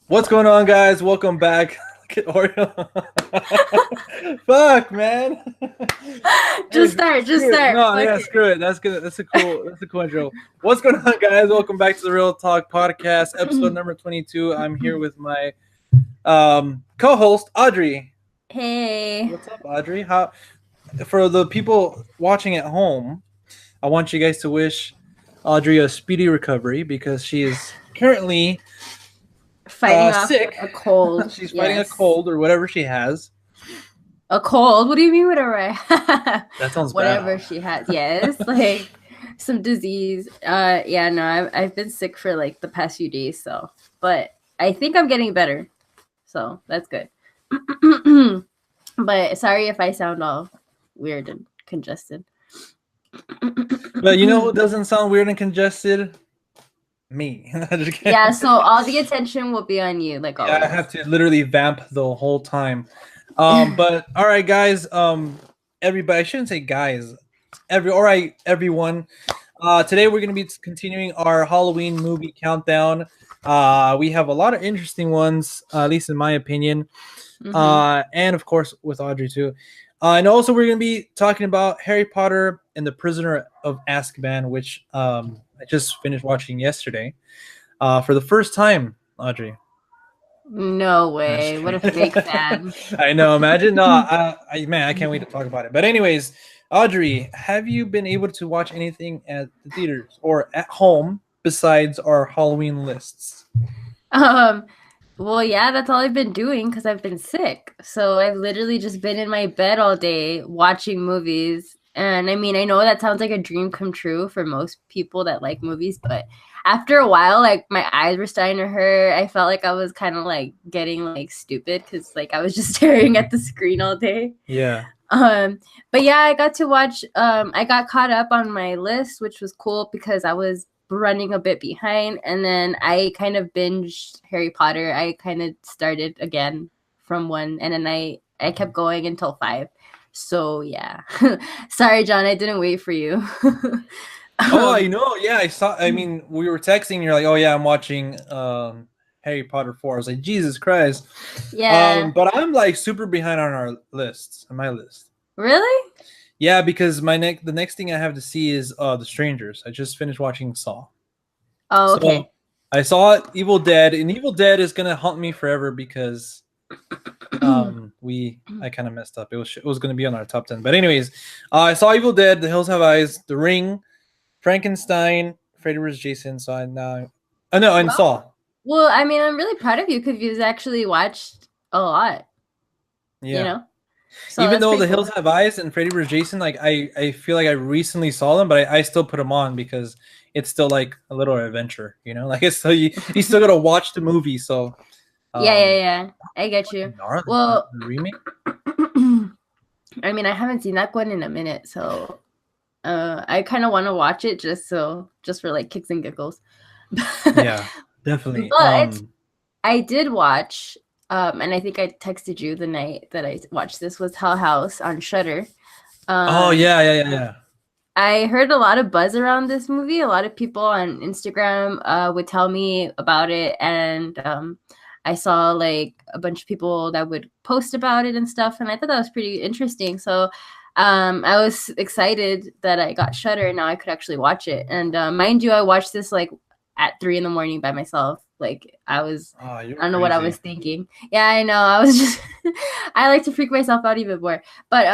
What's going on, guys? Welcome back. Look at Oreo. Fuck, man. Just Hey, start. Just screw it. start. No, Fuck yeah, it. screw it. That's good. That's a cool. That's a cool intro. What's going on, guys? Welcome back to the Real Talk Podcast, episode number 22. I'm here with my co-host Audrey. Hey. What's up, Audrey? How for the people watching at home? I want you guys to wish Audrey a speedy recovery because she is currently Fighting off sick. a cold. She's fighting a Yes. cold or whatever she has. A cold? What do you mean whatever I That sounds whatever bad. she has. Yes. Like some disease. Yeah, no, I've been sick for like the past few days, so but I think I'm getting better. So that's good. But sorry if I sound all weird and congested. But you know who doesn't sound weird and congested? Me. Yeah, so all the attention will be on you, like Yeah, I always. have to literally vamp the whole time. But all right, guys. Everybody, I shouldn't say guys. All right, everyone. Today we're gonna be continuing our Halloween movie countdown. We have a lot of interesting ones, at least in my opinion. And of course with Audrey too. And also we're going to be talking about Harry Potter and the Prisoner of Azkaban, which I just finished watching yesterday for the first time. Audrey, No no, just way. What a kidding. fake fan. I know. Imagine. No, man, I can't wait to talk about it. But anyways, Audrey, have you been able to watch anything at the theaters or at home besides our Halloween lists? Um, well, yeah, that's all I've been doing because I've been sick. So I've literally just been in my bed all day watching movies. And I mean, I know that sounds like a dream come true for most people that like movies, but after a while, like my eyes were starting to hurt. I felt like I was kind of like getting like stupid because like I was just staring at the screen all day. Yeah. Um, but yeah, I got to watch. I got caught up on my list, which was cool because I was running a bit behind, and then I kind of binged Harry Potter. I kind of started again from one, and then I kept going until five. So yeah, sorry, John, I didn't wait for you. Oh, I um, know. Yeah, I saw. I mean, we were texting. You're like, "Oh yeah, I'm watching Harry Potter 4." I was like, "Jesus Christ!" yeah, But I'm like super behind on our lists, on my list. really? Yeah, because the next thing I have to see is The Strangers. I just finished watching Saw, Oh, so okay. I saw Evil Dead, and Evil Dead is gonna haunt me forever because I kind of messed up. It was gonna be on our top 10, but anyways, I saw Evil Dead, The Hills Have Eyes, The Ring, Frankenstein, Freddy vs. Jason. So I now, oh no, and well, Saw. well, I mean, I'm really proud of you because you've actually watched a lot. You Yeah. know, so Even that's though pretty The cool. Hills Have Eyes and Freddy vs. Jason, like I feel like I recently saw them, but I still put them on because it's still like a little adventure, you know. Like it's still you still gotta watch the movie. So Yeah, yeah, um, yeah. I get you. fucking gnarly. Well, The remake. I mean, I haven't seen that one in a minute, so I kind of want to watch it just for like kicks and giggles. Yeah, definitely. But I did watch, and I think I texted you the night that I watched this was Hell House on Shudder. Oh Um, yeah, yeah, yeah, yeah. I heard a lot of buzz around this movie. A lot of people on Instagram would tell me about it, and I saw like a bunch of people that would post about it and stuff, and I thought that was pretty interesting. So I was excited that I got Shudder, and now I could actually watch it. And mind you, I watched this like at 3 a.m. by myself. Like Oh, I you're don't know what I was crazy. thinking. Yeah, I know. I was just I like to freak myself out even more. But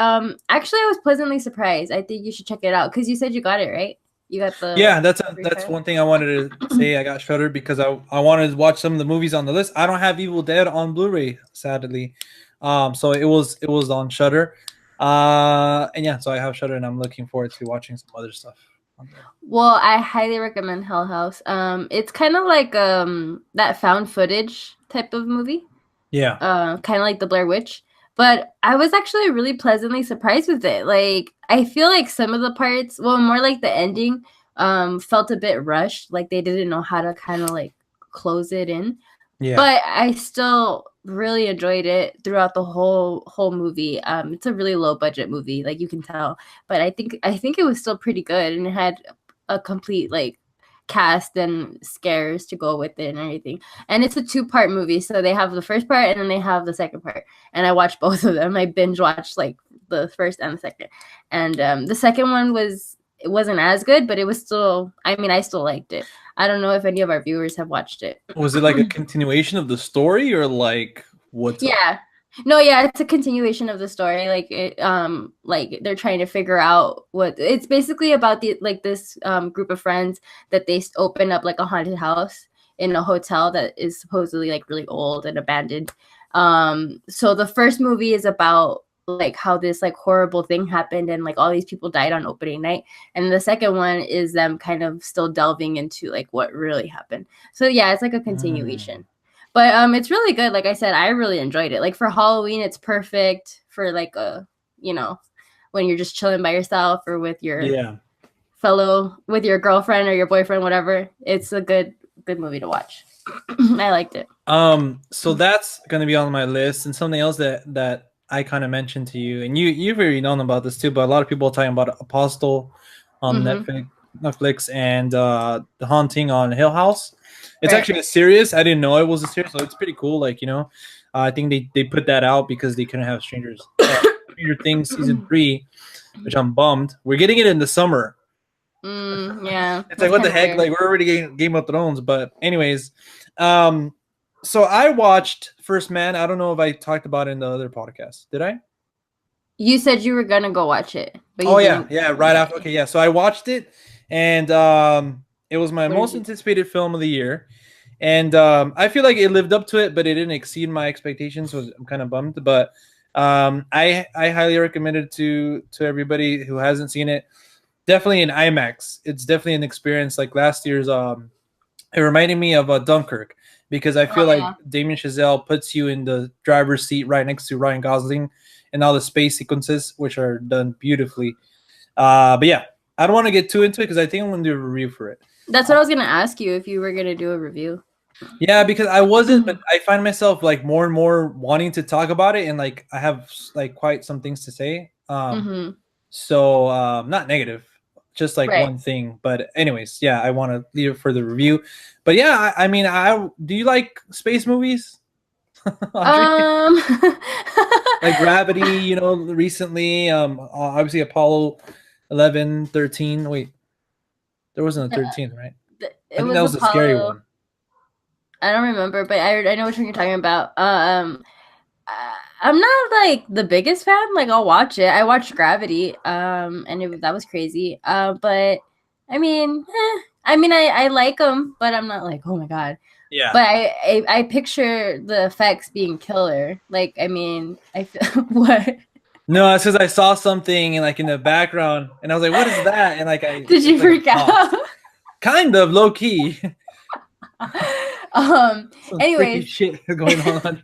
actually I was pleasantly surprised. I think you should check it out cuz you said you got it, right? You got the Yeah, free that's trial? one thing I wanted to say. I got Shudder because I wanted to watch some of the movies on the list. I don't have Evil Dead on Blu-ray, sadly. So it was on Shudder. And yeah, so I have Shudder, and I'm looking forward to watching some other stuff on there. Well, I highly recommend Hell House. It's kind of like that found footage type of movie. Yeah, Kind of like the Blair Witch. But I was actually really pleasantly surprised with it. Like, I feel like some of the parts, well, more like the ending, felt a bit rushed. Like they didn't know how to kind of like close it in. yeah. But I still really enjoyed it throughout the whole movie. It's a really low budget movie, like you can tell. But I think it was still pretty good, and it had a complete like cast and scares to go with it and everything. And it's a 2-part movie, so they have the first part and then they have the second part. And I watched both of them. I binge watched like the first and the second. And the second one it wasn't as good, but it was still. I mean, I still liked it. I don't know if any of our viewers have watched it. Was it like a continuation of the story, or like what's up? Yeah. No, yeah, it's a continuation of the story. Like they're trying to figure out what it's basically about this group of friends that they open up like a haunted house in a hotel that is supposedly like really old and abandoned. So the first movie is about like how this like horrible thing happened and like all these people died on opening night, and the second one is them kind of still delving into like what really happened. So yeah, it's like a continuation. But it's really good. Like I said, I really enjoyed it. Like for Halloween, it's perfect for like when you're just chilling by yourself or with your with your girlfriend or your boyfriend, whatever. It's a good movie to watch. I liked it. So that's gonna be on my list, and something else that I kind of mentioned to you, and you've already known about this too, but a lot of people are talking about Apostle on Netflix and The Haunting on Hill House. It's actually a series. I didn't know it was a series, so it's pretty cool. Like, I think they put that out because they couldn't have Stranger Things season 3, which I'm bummed. We're getting it in the summer. Yeah. It's like, what the heck? Weird. Like, we're already getting Game of Thrones. But anyways, so I watched First Man. I don't know if I talked about it in the other podcast. Did I? You said you were going to go watch it. But yeah. Right after. Okay, yeah. So I watched it, and it was my most anticipated film of the year. And I feel like it lived up to it, but it didn't exceed my expectations, so I'm kind of bummed. But I highly recommend it to everybody who hasn't seen it. Definitely in IMAX. It's definitely an experience. Like last year's, it reminded me of Dunkirk, because I feel like Damien Chazelle puts you in the driver's seat right next to Ryan Gosling and all the space sequences, which are done beautifully. But yeah, I don't want to get too into it because I think I'm going to do a review for it. That's what I was going to ask you, if you were going to do a review. Yeah, because I wasn't, but I find myself like more and more wanting to talk about it, and like I have like quite some things to say. So not negative, just like one thing. But anyways, yeah, I want to leave it for the review. But yeah, I mean, do you like space movies? Like Gravity, recently, obviously Apollo 11, 13. Wait, there wasn't a 13, right? I think that was a scary one. I don't remember, but I know what you're talking about. I'm not like the biggest fan. Like, I'll watch it. I watched Gravity, and that was crazy. But I mean, I like them, but I'm not like, oh my god. Yeah. But I picture the effects being killer. Like, I mean, I feel what. No, it's because I saw something like in the background, and I was like, "What is that?" And like, did you freak out? Kind of low key. Anyways, shit going on.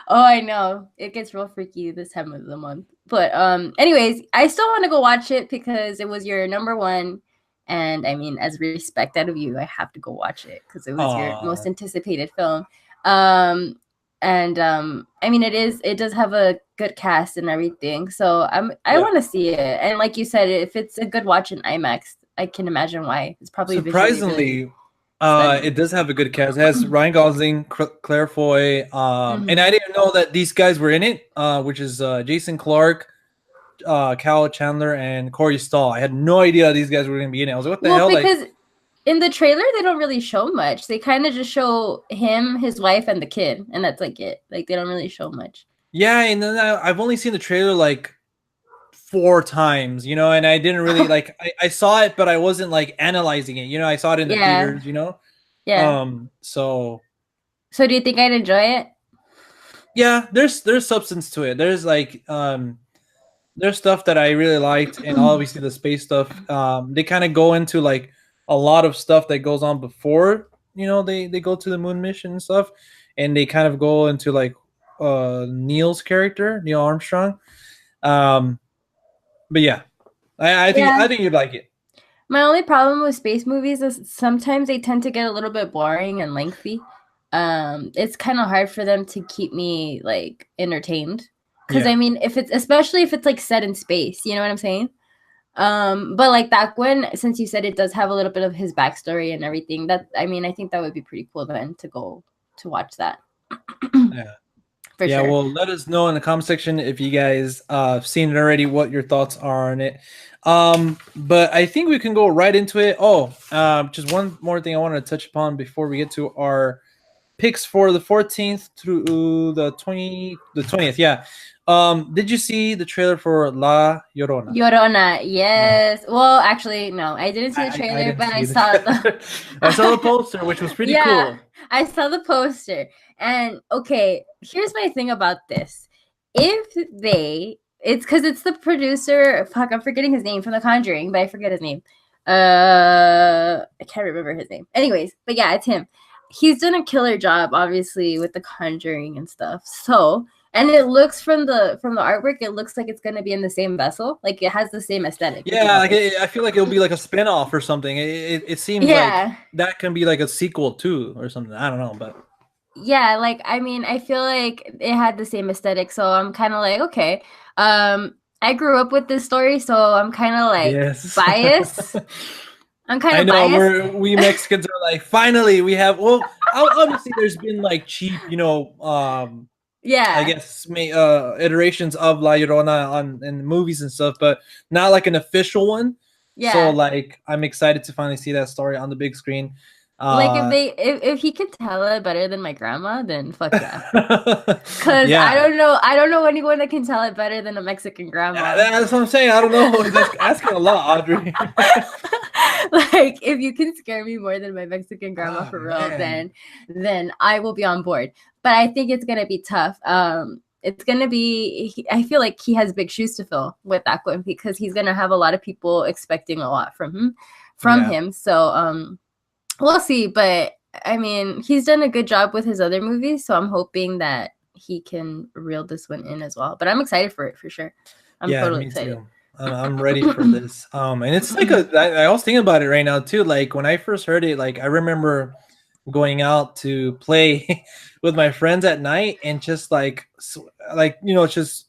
Oh, I know, it gets real freaky this time of the month. But anyways, I still want to go watch it because it was your number one, and I mean, as respect out of you, I have to go watch it because it was your most anticipated film. I mean, it does have a good cast and everything, so I want to see it. And like you said, if it's a good watch in IMAX, I can imagine why. It's probably surprisingly. It does have a good cast. It has Ryan Gosling, Claire Foy, and I didn't know that these guys were in it, which is Jason Clarke, Cal Chandler, and Corey Stoll. I had no idea these guys were going to be in it. I was like, what the hell? Because in the trailer, they don't really show much. They kind of just show him, his wife, and the kid, and that's like it. Like, they don't really show much. Yeah, and then I've only seen the trailer like 4 times, and I didn't really like. I saw it, but I wasn't like analyzing it. I saw it in the theaters. Yeah. So do you think I'd enjoy it? Yeah, there's substance to it. There's like there's stuff that I really liked, and obviously the space stuff. They kind of go into like a lot of stuff that goes on before they go to the moon mission and stuff, and they kind of go into like Neil's character, Neil Armstrong. But yeah, I think you'd like it. My only problem with space movies is sometimes they tend to get a little bit boring and lengthy. It's kind of hard for them to keep me like entertained. Because I mean, especially if it's like set in space, you know what I'm saying? But like that one, since you said it does have a little bit of his backstory and everything, that I mean, I think that would be pretty cool then to go to watch that. Yeah. For Yeah, sure. well, let us know in the comment section if you guys have seen it already, what your thoughts are on it. But I think we can go right into it. Oh, just one more thing I wanted to touch upon before we get to our picks for the 14th through the 20th. Yeah. Did you see the trailer for La Llorona? Llorona, Yeah. yes. Well, actually, no, I didn't see the I trailer, didn't but I see saw the it. I saw the poster, which was pretty yeah, cool. I saw the poster. And okay, here's my thing about this. If it's because it's the producer, fuck, I'm forgetting his name from The Conjuring, but I forget his name. I can't remember his name. Anyways, but yeah, it's him. He's done a killer job, obviously, with The Conjuring and stuff. So, and it looks from the artwork, it looks like it's gonna be in the same vessel. Like it has the same aesthetic, if you Yeah, like notice. I feel like it'll be like a spin-off or something. It seems like Yeah. that can be like a sequel too or something. I don't know, but Yeah, like I mean, I feel like it had the same aesthetic, so I'm kind of like, okay. I grew up with this story, so I'm kind of like yes. biased. I'm kind I of know biased. we Mexicans are like finally we have well obviously there's been like cheap, I Yeah. guess iterations of La Llorona on in movies and stuff, but not like an official one. So Yeah. like I'm excited to finally see that story on the big screen. Like if Uh they if he can tell it better than my grandma, then fuck yeah. Cause yeah. I don't know anyone that can tell it better than a Mexican grandma. That's what I'm saying. I don't know. That's asking a lot, Audrey. Like if you can scare me more than my Mexican grandma Oh for real, man. then I will be on board. But I think it's gonna be tough. It's gonna be. I feel like he has big shoes to fill with that one because he's gonna have a lot of people expecting a lot from him, Yeah. So we'll see. But I mean, he's done a good job with his other movies, so I'm hoping that he can reel this one in as well. But I'm excited for it for sure. I'm Yeah, totally me excited. too. I'm ready for this. And it's like I was thinking about it right now too. Like when I first heard it, like I remember going out to play with my friends at night and just like just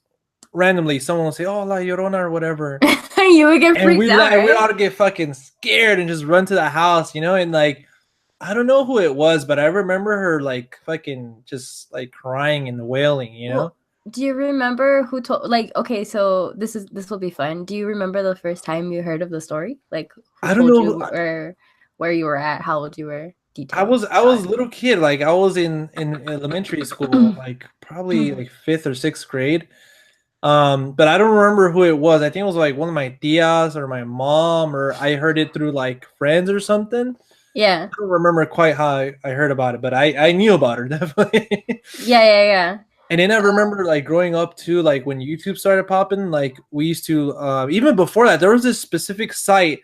randomly someone will say, "Oh, La Llorona" or whatever, You would get and freaked out, we ought right? to get fucking scared and just run to the house, and like I don't know who it was, but I remember her like fucking just like crying and wailing. Well, do you remember who told like okay, so this will be fun. Do you remember the first time you heard of the story? Like who I don't told know. you or where you were at, how old you were, details, I all was that. a little kid, like I was in elementary school, like probably like fifth or sixth grade. But I don't remember who it was. I think it was like one of my tias or my mom, or I heard it through like friends or something. Yeah. I don't remember quite how I heard about it, but I knew about her definitely. Yeah, yeah, yeah. And then I remember like growing up too, like when YouTube started popping, like we used to even before that, there was this specific site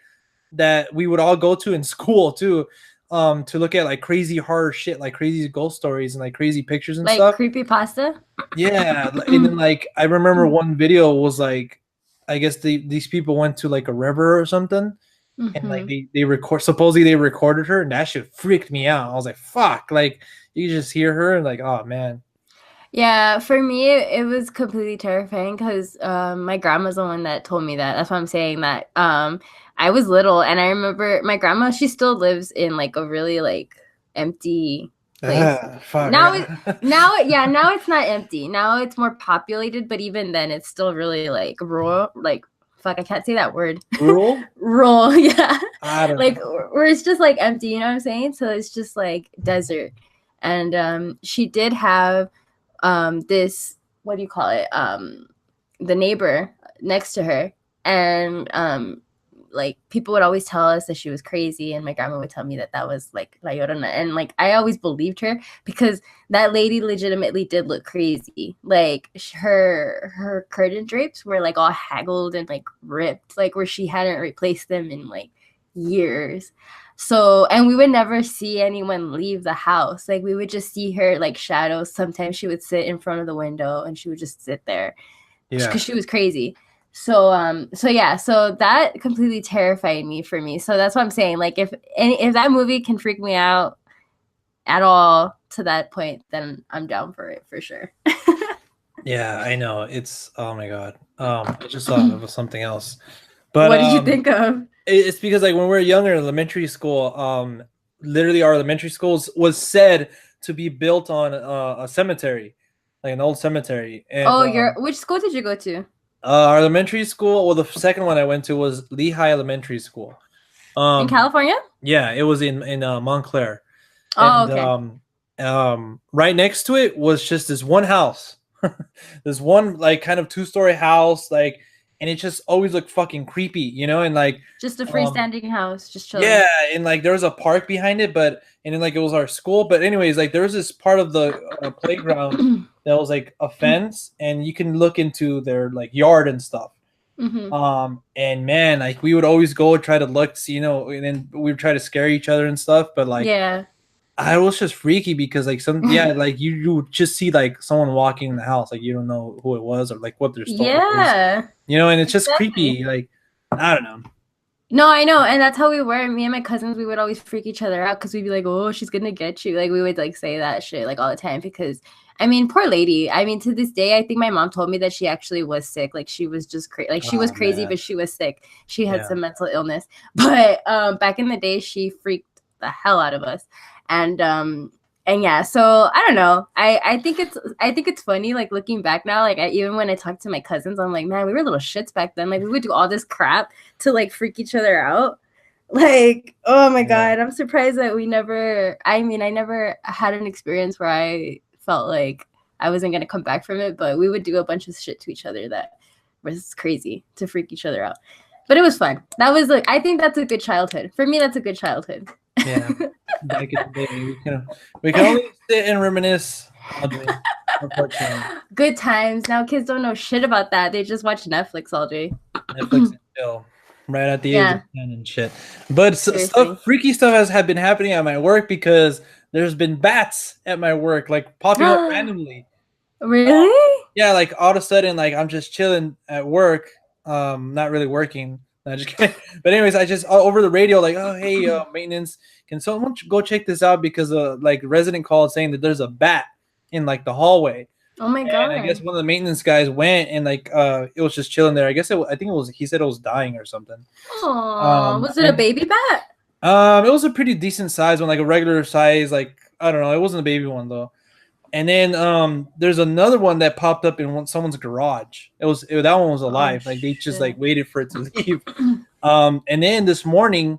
that we would all go to in school too, to look at like crazy horror shit, like crazy ghost stories and like crazy pictures and Like stuff. creepy pasta? Yeah, and then like I remember one video was like, I guess these people went to like a river or something, and like Mm-hmm. they record supposedly they recorded her, and that shit freaked me out. I was like, fuck, like you just hear her and like, oh man. Yeah, for me, it was completely terrifying because my grandma's the one that told me that. That's why I'm saying that. I was little, and I remember my grandma. She still lives in like a really like empty place. Fuck. Now it's not empty. Now it's more populated, but even then, it's still really like rural. Like fuck, I can't say that word. Rural? Rural, yeah. I don't Like know. where it's just like empty. You know what I'm saying? So it's just like desert, and she did have this what do you call it the neighbor next to her, and like people would always tell us that she was crazy, and my grandma would tell me that that was like La Llorona, and like I always believed her because that lady legitimately did look crazy. Like her curtain drapes were like all haggled and like ripped, like where she hadn't replaced them in like years. So, and we would never see anyone leave the house. Like we would just see her like shadows. Sometimes she would sit in front of the window and she would just sit there Yeah. because she was crazy. So yeah, so that completely terrified me for me. So that's what I'm saying. Like if that movie can freak me out at all to that point, then I'm down for it for sure. Yeah, I know. It's oh my god. I just thought it was something else. But What did you think of? it's because like when we were younger in elementary school, literally our elementary schools was said to be built on a cemetery, like an old cemetery. And Oh, which school did you go to? our elementary school, well, the second one I went to was Lehigh Elementary School. In Um, California? yeah, it was in Montclair, Oh, and okay. right next to it was just this one house, this one like kind of two-story house, like, and it just always looked fucking creepy, you know, and like, Just a um, freestanding house, just chilling. yeah, and like there was a park behind it, but and then like it was our school. But anyways, like there was this part of the playground that was like a fence, and you can look into their like yard and stuff. Mm-hmm. And man, like we would always go and try to look, see, you know, and then we would try to scare each other and stuff. But like, Yeah. I was just freaky because like like you would just see like someone walking in the house, like you don't know who it was or like what their story is, Yeah. you know, and it's just Exactly. creepy. Like, I don't know. No, I know, and that's how we were. Me and my cousins, we would always freak each other out because we'd be like, "Oh, she's gonna get you!" Like we would like say that shit like all the time because, I mean, poor lady. I mean, to this day, I think my mom told me that she actually was sick. Like she was just crazy. Like she was Oh crazy, man, but she was sick. She had yeah, some mental illness. But back in the day, she freaked the hell out of us, and yeah. So I don't know. I think it's funny. Like looking back now, like even when I talk to my cousins, I'm like, man, we were little shits back then. Like we would do all this crap to like freak each other out. Like, oh my yeah. God, I'm surprised that we never, I mean, I never had an experience where I felt like I wasn't going to come back from it, but we would do a bunch of shit to each other that was crazy to freak each other out. But it was fun. That was like, I think that's a good childhood. For me, that's a good childhood. Yeah, back in the day, we can only sit and reminisce, Audrey. Unfortunately, Good times. Now kids don't know shit about that. They just watch Netflix all day. Netflix and chill, right at the age of Yeah, 10 and shit. But seriously. freaky stuff had been happening at my work because there's been bats at my work, like popping up randomly. Really? Yeah, like all of a sudden, like I'm just chilling at work, not really working. No, just kidding. But anyways, I just over the radio, like, oh hey, maintenance, can someone go check this out because like resident called saying that there's a bat in like the hallway. Oh my And I guess God. one of the maintenance guys went and like it was just chilling there. I think it was he said it was dying or something. Oh, was it a And baby bat? it was a pretty decent size one, like a regular size, like I don't know, it wasn't a baby one though. And then there's another one that popped up in someone's garage. That one was Oh alive. Like they just like shit. waited for it to leave. And then this morning,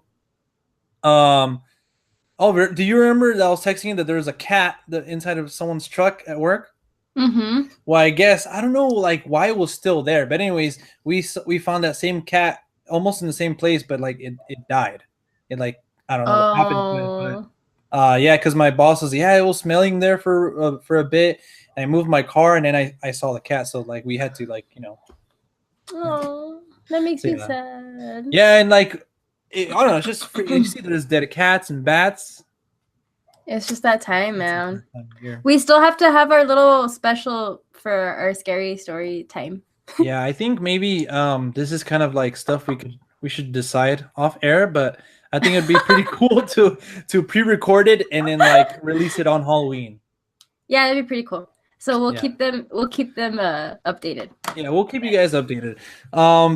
Oliver, do you remember that I was texting you that there was a cat inside of someone's truck at work? Mm-hmm. Well, I guess I don't know like why it was still there, but anyways, we found that same cat almost in the same place, but like it died. It like I don't know what happened to it, but Oh. yeah, because my boss was it was smelling there for a bit. And I moved my car, and then I saw the cat, so like we had to like Oh, that makes say me that. sad. Yeah, and like I don't know, it's just you see there's dead cats and bats. It's just that time, It's a man. bad time of year. We still have to have our little special for our scary story time. Yeah, I think maybe this is kind of like stuff we should decide off air, but I think it'd be pretty cool to pre-record it and then like release it on Halloween. Yeah, that'd be pretty cool. So we'll Yeah. keep them updated. Yeah, we'll keep you guys updated.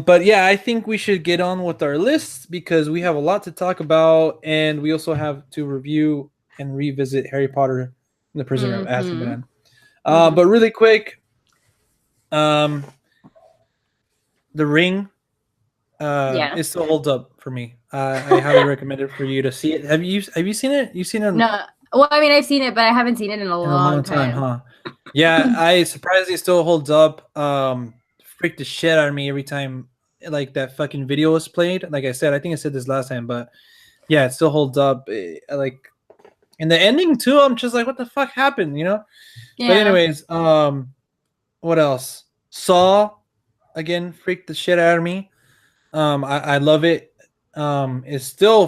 But yeah, I think we should get on with our lists because we have a lot to talk about, and we also have to review and revisit Harry Potter and the Prisoner of Mm-hmm. Azkaban. But really quick, um, The Ring, Yeah. it still holds up for me. I highly recommend it for you to see it. Have you seen it? You've seen it No. Well, I mean, I've seen it, but I haven't seen it in a in a long long time, time. huh? Yeah, I surprisingly still holds up. Freaked the shit out of me every time like that fucking video was played. Like I said, I think I said this last time, but yeah, it still holds up. Like in the ending too, I'm just like, what the fuck happened, you know? Yeah. But anyways, what else? Saw again, freaked the shit out of me. I love it. It still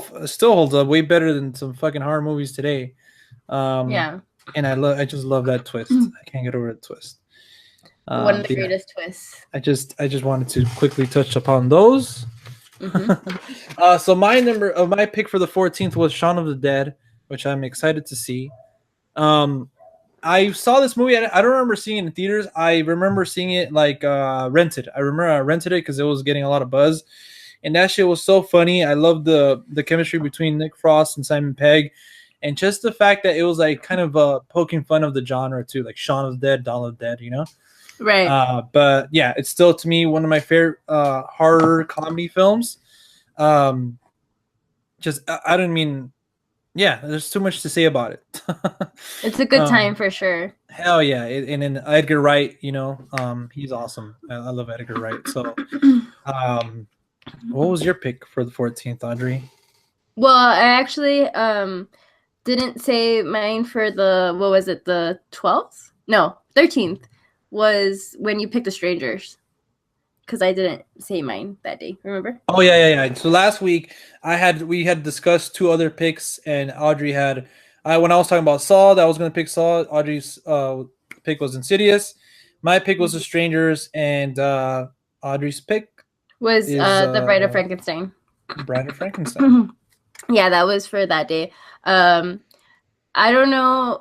holds up way better than some fucking horror movies today. Yeah. And I just love that twist. I can't get over the twist. One of the Yeah, greatest twists. I just wanted to quickly touch upon those. Mm-hmm. So my pick for the 14th was Shaun of the Dead, which I'm excited to see. I saw this movie. I don't remember seeing it in theaters. I remember seeing it like rented. I remember I rented it because it was getting a lot of buzz. and that shit was so funny. I love the chemistry between Nick Frost and Simon Pegg, and just the fact that it was like kind of poking fun of the genre too, like Shaun of the Dead, Dawn of the Dead, you know. Right. But yeah, it's still to me one of my favorite horror comedy films. Just I don't mean, yeah, there's too much to say about it. It's a good time for sure. Hell yeah, and then Edgar Wright, you know, he's awesome. I love Edgar Wright. So, what was your pick for the 14th, Audrey? Well, I actually didn't say mine for the, what was it, the 12th? No, 13th was when you picked The Strangers. Because I didn't say mine that day, remember? Oh yeah. So last week we had discussed two other picks, and Audrey had when I was talking about Saw, that I was gonna pick Saw. Audrey's pick was Insidious. My pick was The Strangers, and Audrey's pick was The Bride of Frankenstein. Bride of Frankenstein. Yeah, that was for that day. I don't know.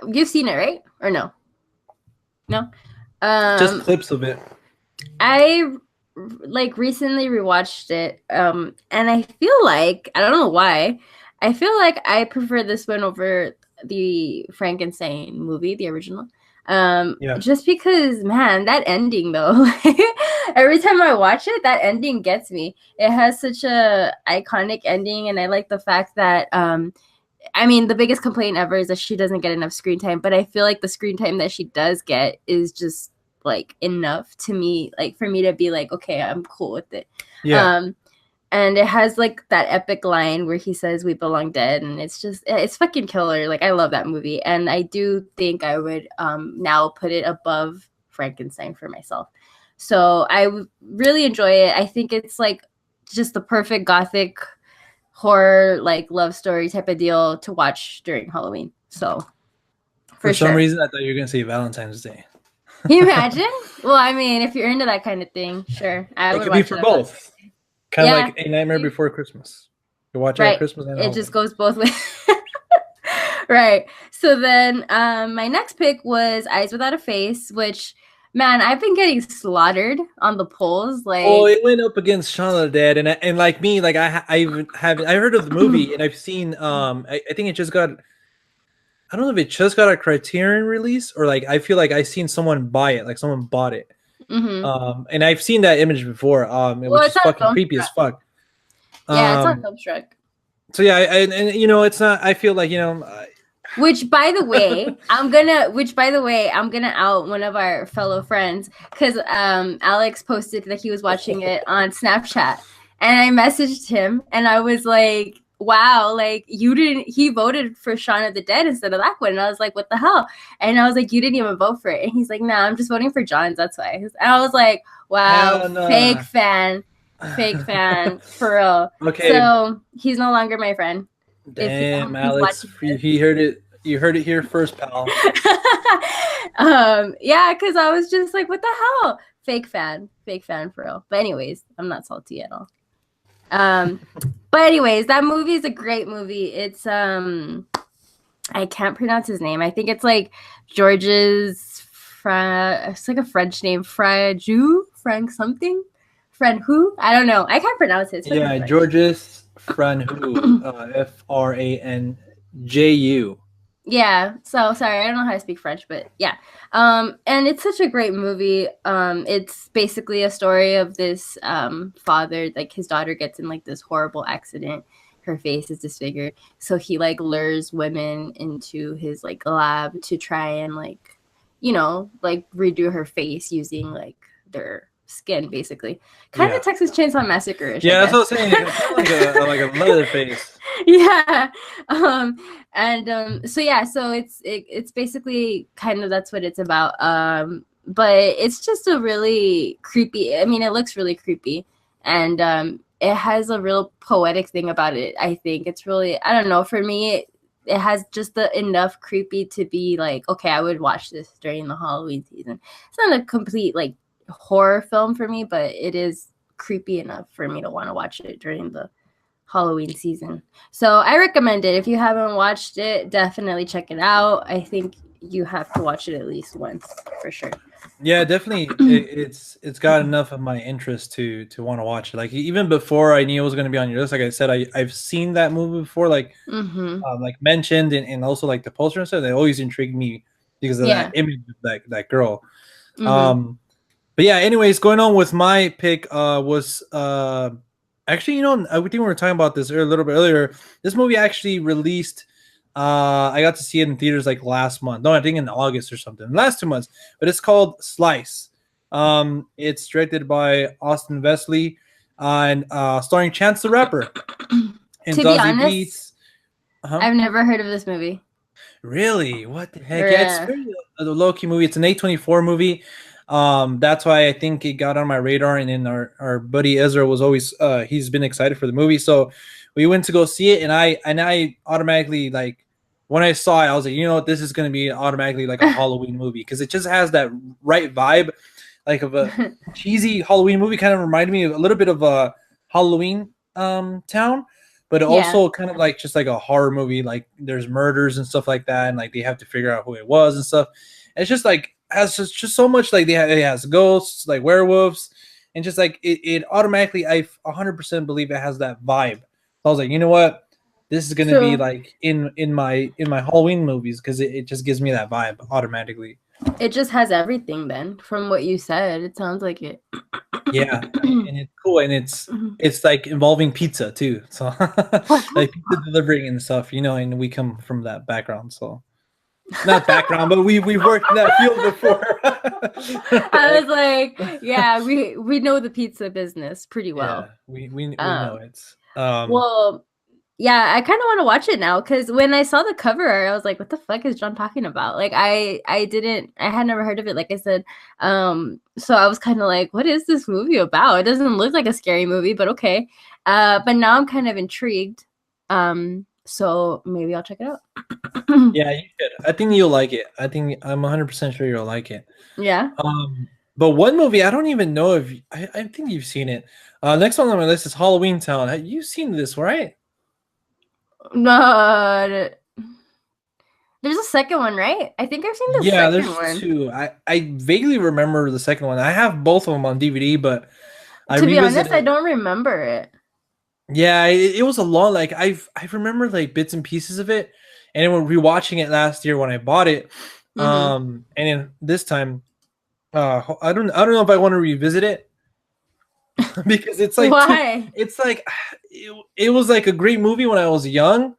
You've seen it, right? Or no? No. Just clips of it. I like recently rewatched it, and I feel like, I don't know why, I feel like I prefer this one over the Frankenstein movie, the original. Just because, man, that ending though, every time I watch it, that ending gets me. It has such a iconic ending, and I like the fact that I mean, the biggest complaint ever is that she doesn't get enough screen time, but I feel like the screen time that she does get is just like enough to me, like for me to be like, okay, I'm cool with it. And it has like that epic line where he says we belong dead, and it's fucking killer. Like, I love that movie, and I do think I would now put it above Frankenstein for myself. So I really enjoy it. I think it's like just the perfect gothic horror, like love story type of deal to watch during Halloween. So for some reason I thought you were gonna say Valentine's Day. Can you imagine? Well, I mean, if you're into that kind of thing, sure. I would watch it for both. Kind of like A Nightmare Before Christmas. You watch it at Christmas and it just goes both ways. Right. So then my next pick was Eyes Without a Face, which, man, I've been getting slaughtered on the polls. Like, oh, it went up against Shaun of the Dead, and like me, like I heard of the movie, and I've seen I think it just got, I don't know if it just got a Criterion release, or like I feel like I seen someone buy it, like someone bought it. And I've seen that image before, which is fucking creepy as fuck. Yeah, it's on Filmstruck. So yeah, and you know, it's not, I feel like, you know, which by the way, I'm gonna out one of our fellow friends, because Alex posted that he was watching it on Snapchat, and I messaged him and I was like, wow, like he voted for Shaun of the Dead instead of that one. And I was like, what the hell? And I was like, you didn't even vote for it. And he's like, nah, I'm just voting for John's, that's why. And I was like, wow, fake fan for real. Okay, so he's no longer my friend. Damn, Alex, he heard it. You heard it here first, pal. Yeah, because I was just like, what the hell? Fake fan for real. But anyways, I'm not salty at all. But anyways, that movie is a great movie. It's I can't pronounce his name. I think it's like George's it's like a French name, Frank something, Franju. I don't know. I can't pronounce it. Yeah, Georges Franju, Franju. Yeah, so sorry, I don't know how to speak French, but yeah. And it's such a great movie. It's basically a story of this father, like his daughter gets in like this horrible accident. Her face is disfigured. So he like lures women into his like lab to try and like, you know, like redo her face using like their skin, basically. Kind of Texas Chainsaw Massacre-ish. Yeah, that's what I was saying. It's like a leather face. Yeah. So it's basically kind of, that's what it's about. But it's just a really creepy, I mean, it looks really creepy, and it has a real poetic thing about it. I think it's really, I don't know, for me it has just enough creepy to be like, okay, I would watch this during the Halloween season. It's not a complete like horror film for me, but it is creepy enough for me to want to watch it during the Halloween season. So I recommend it. If you haven't watched it, definitely check it out. I think you have to watch it at least once for sure. Yeah, definitely. It's got enough of my interest to want to watch it. Like even before I knew it was going to be on your list, like I said, I've seen that movie before, Mm-hmm. like mentioned, and also like the poster and stuff. They always intrigued me because of that Yeah. image of that girl. Mm-hmm. Um, but yeah, anyways, going on with my pick was actually, I think we were talking about this a little bit earlier. This movie actually released. I got to see it in theaters like last month. No, I think in August or something. Last 2 months, but it's called Slice. It's directed by Austin Vesley, and starring Chance the Rapper and To be Zazie honest, Beetz. Uh-huh. I've never heard of this movie. Really? What the heck? Yeah, it's Yeah. very a low key movie. It's an A24 movie. That's why I think it got on my radar. And then our buddy Ezra was always he's been excited for the movie. So we went to go see it, and I automatically like when I saw it, I was like, you know what, this is gonna be automatically like a Halloween movie because it just has that right vibe, like of a cheesy Halloween movie. Kind of reminded me of a little bit of a Halloween town, but Yeah. also kind of like just like a horror movie. Like there's murders and stuff like that, and like they have to figure out who it was and stuff. It's just like has just so much like it has ghosts, like werewolves, and just like it automatically. I 100% believe it has that vibe. So I was like, you know what, this is gonna be So like in my Halloween movies because it just gives me that vibe automatically. it just has everything then, from what you said. It sounds like it. Yeah, and it's cool, and it's like involving pizza too. So like pizza delivering and stuff, and we come from that background, so not background, but we've worked in that field before. I Like, was like, yeah, we know the pizza business pretty yeah, well. we know Um, it. well, yeah, I kind of want to watch it now because when I saw the cover, I was like, "What the fuck is John talking about?" Like, I had never heard of it. Like I said, so I was kind of like, "What is this movie about?" It doesn't look like a scary movie, but okay. But now I'm kind of intrigued. So maybe I'll check it out. Yeah, you should. I think you'll like it. I'm 100% sure you'll like it. Yeah. But one movie I don't even know if I think you've seen it. Next one on my list is Halloween Town. You've seen this, right? No, there's a second one, right? I think I've seen the Yeah, second there's one. two. I vaguely remember the second one. I have both of them on DVD, but I To be honest, I revisited. don't remember it. Yeah, it was a long like I remember like bits and pieces of it, and then when rewatching it last year when I bought it, Mm-hmm. and then this time, I don't know if I want to revisit it because Why? it's like it was like a great movie when I was young,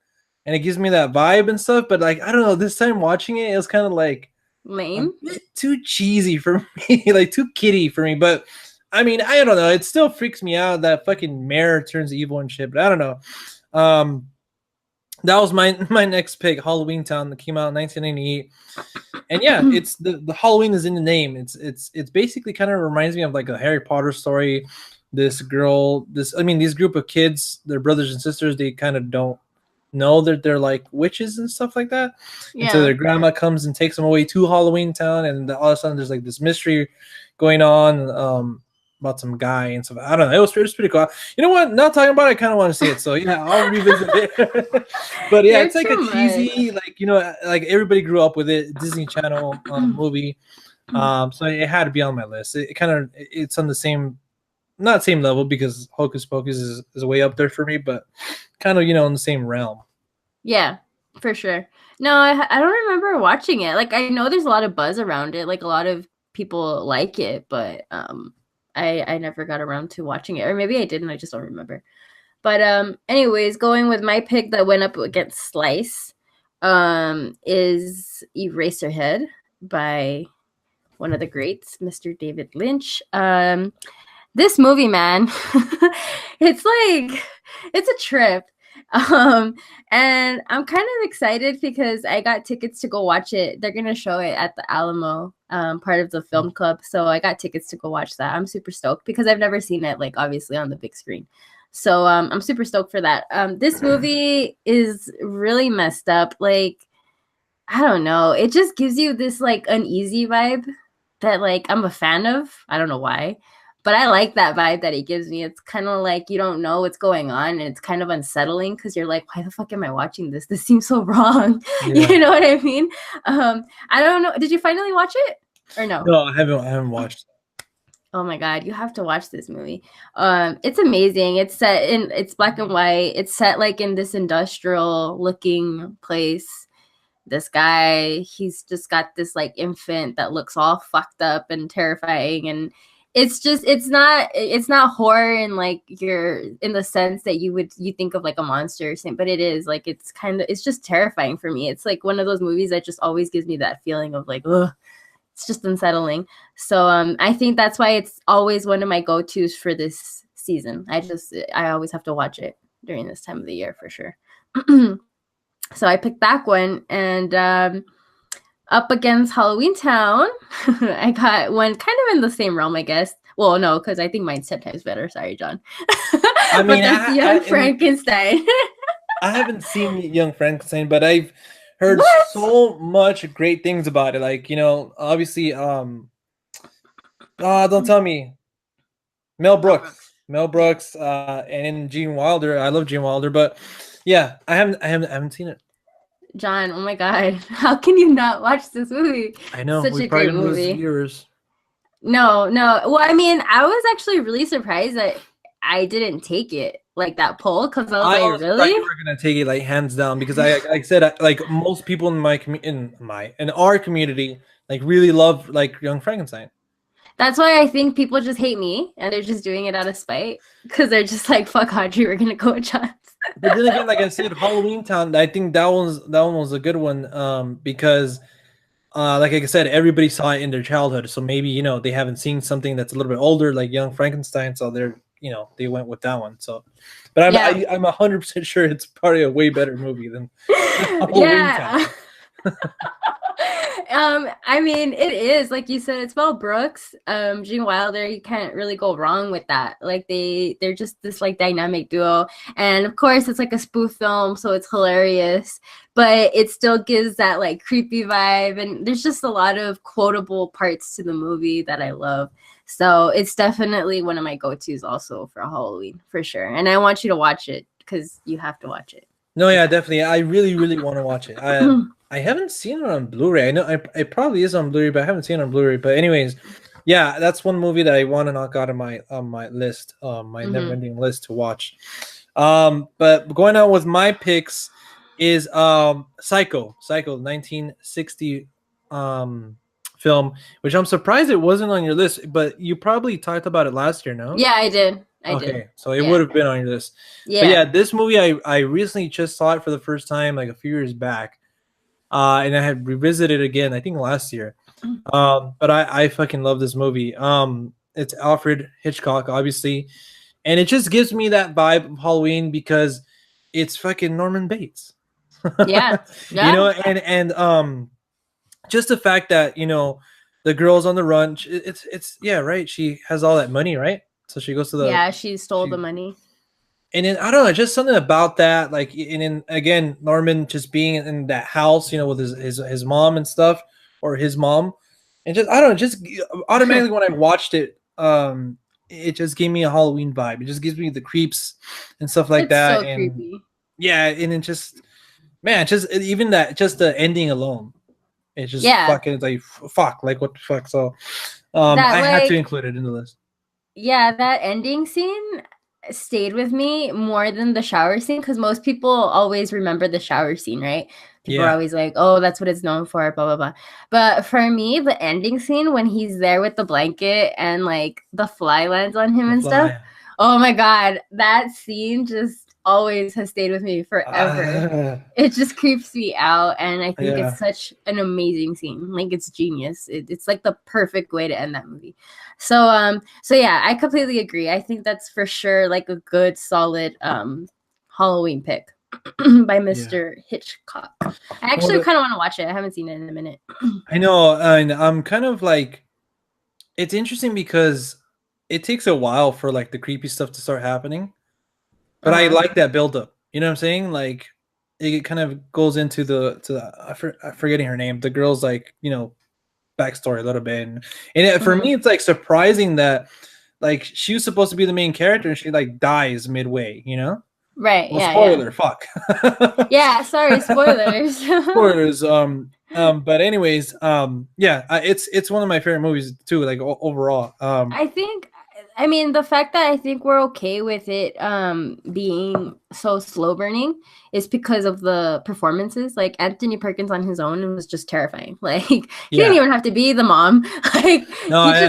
and it gives me that vibe and stuff. But like I don't know, this time watching it, it was kind of like a Lame? bit too cheesy for me, like too kiddie for me. But I mean, I don't know. It still freaks me out that fucking mayor turns evil and shit. But I don't know. Um, that was my next pick, Halloween Town, that came out in 1998. And yeah, it's the Halloween is in the name. It's basically kind of reminds me of like a Harry Potter story. This girl, these group of kids, their brothers and sisters, they kind of don't know that they're like witches and stuff like that until Yeah. their grandma comes and takes them away to Halloween Town, and all of a sudden there's like this mystery going on about some guy and stuff. I don't know. It was pretty cool. You know what? Not talking about it, I kind of want to see it. So yeah, I'll revisit it. But yeah, You're it's like a too much. cheesy, like like everybody grew up with it, Disney Channel movie. So it had to be on my list. It kind of it's on the same, not same level because Hocus Pocus is way up there for me, but kind of in the same realm. Yeah, for sure. No, I don't remember watching it. Like I know there's a lot of buzz around it. Like a lot of people like it, but I never got around to watching it. Or maybe I did and I just don't remember. But anyways, going with my pick that went up against Slice is Eraserhead by one of the greats, Mr. David Lynch. This movie, man, it's like it's a trip. And I'm kind of excited because I got tickets to go watch it. They're gonna show it at the Alamo, part of the film club. So I got tickets to go watch that. I'm super stoked because I've never seen it, like obviously on the big screen. So I'm super stoked for that. This movie is really messed up. Like I don't know, it just gives you this like uneasy vibe that like I'm a fan of. I don't know why, but I like that vibe that it gives me. It's kind of like you don't know what's going on, and it's kind of unsettling because you're like, why the fuck am I watching this? This seems so wrong. Yeah. You know what I mean? I don't know. Did you finally watch it? Or no? No, I haven't watched. Oh my god, you have to watch this movie. It's amazing. It's black and white. It's set like in this industrial looking place. This guy, he's just got this like infant that looks all fucked up and terrifying, and it's not horror in like you're in the sense that you think of like a monster or something, but it is like it's just terrifying for me. It's like one of those movies that just always gives me that feeling of like, ugh, it's just unsettling. So I think that's why it's always one of my go-tos for this season. I always have to watch it during this time of the year for sure. So I picked that one, and up against Halloween Town, I got one kind of in the same realm, I guess. Well, no, because I think mine's 10 times better. Sorry, John. I mean, but that's Young Frankenstein. I haven't seen Young Frankenstein, but I've heard so much great things about it. Like, obviously, don't tell me, Mel Brooks, and Gene Wilder. I love Gene Wilder, but yeah, I haven't seen it. John, oh my god, how can you not watch this movie? I know, Such a great movie. Viewers. No. Well, I mean, I was actually really surprised that I didn't take it like that poll, because I was like, really? You were gonna take it like hands down, because I said like most people in our community like really love like Young Frankenstein. That's why I think people just hate me, and they're just doing it out of spite, because they're just like, fuck Audrey, we're gonna go with John's. But then again, like I said, Halloween Town, I think that one was a good one, because like I said, everybody saw it in their childhood, so maybe they haven't seen something that's a little bit older, like Young Frankenstein, so they went with that one. So, but I'm 100% sure it's probably a way better movie than Halloween Town. I mean, it is, like you said, it's Mel Brooks, Gene Wilder. You can't really go wrong with that. Like they're just this like dynamic duo, and of course it's like a spoof film, so it's hilarious, but it still gives that like creepy vibe, and there's just a lot of quotable parts to the movie that I love. So it's definitely one of my go-tos also for Halloween, for sure. And I want you to watch it, because you have to watch it. No, yeah, definitely. I really, really want to watch it. I haven't seen it on Blu-ray. I know it probably is on Blu-ray, but I haven't seen it on Blu-ray. But anyways, yeah, that's one movie that I want to knock out of my list, my never-ending list to watch. But going on with my picks is Psycho 1960 film, which I'm surprised it wasn't on your list, but you probably talked about it last year, no? Yeah, I did. I did. So it would have been on your list. Yeah. But yeah, this movie I recently just saw it for the first time like a few years back. And I had revisited it again, I think last year. But I fucking love this movie. It's Alfred Hitchcock, obviously. And it just gives me that vibe of Halloween because it's fucking Norman Bates. Yeah. And just the fact that, the girl's on the run, it's yeah, right. She has all that money, right? So she goes to she stole the money. And then I don't know, just something about that, like, and then again, Norman just being in that house, with his mom and stuff, or his mom, and just I don't know, just automatically when I watched it, it just gave me a Halloween vibe. It just gives me the creeps and stuff like that. So and creepy. Yeah, and it just, man, just even that, just the ending alone, it's just fucking, it's like fuck, like what the fuck. So, I had to include it in the list. Yeah, that ending scene stayed with me more than the shower scene, because most people always remember the shower scene, right? People are always like, oh, that's what it's known for, blah blah blah. But for me, the ending scene when he's there with the blanket and like the fly lands on him and stuff, oh my god, that scene just always has stayed with me forever. It just creeps me out, and I think it's such an amazing scene. Like, it's genius. It's like the perfect way to end that movie. So yeah, I completely agree. I think that's for sure like a good solid Halloween pick by Mr. Hitchcock. I actually kind of want to watch it. I haven't seen it in a minute. I know, and I'm kind of like, it's interesting because it takes a while for like the creepy stuff to start happening. But I like that buildup. You know what I'm saying? Like, it kind of goes into I'm forgetting her name. The girl's like, backstory a little bit. And for me, it's like surprising that like she was supposed to be the main character and she like dies midway, Right. Well, Yeah. Yeah. spoiler, fuck. Yeah. Sorry. Spoilers. Spoilers. But anyways, yeah, it's one of my favorite movies too. Like overall, I think, I mean, the fact that I think we're okay with it being so slow burning is because of the performances. Like Anthony Perkins on his own was just terrifying. Like he didn't yeah. even have to be the mom. Like No, yeah, he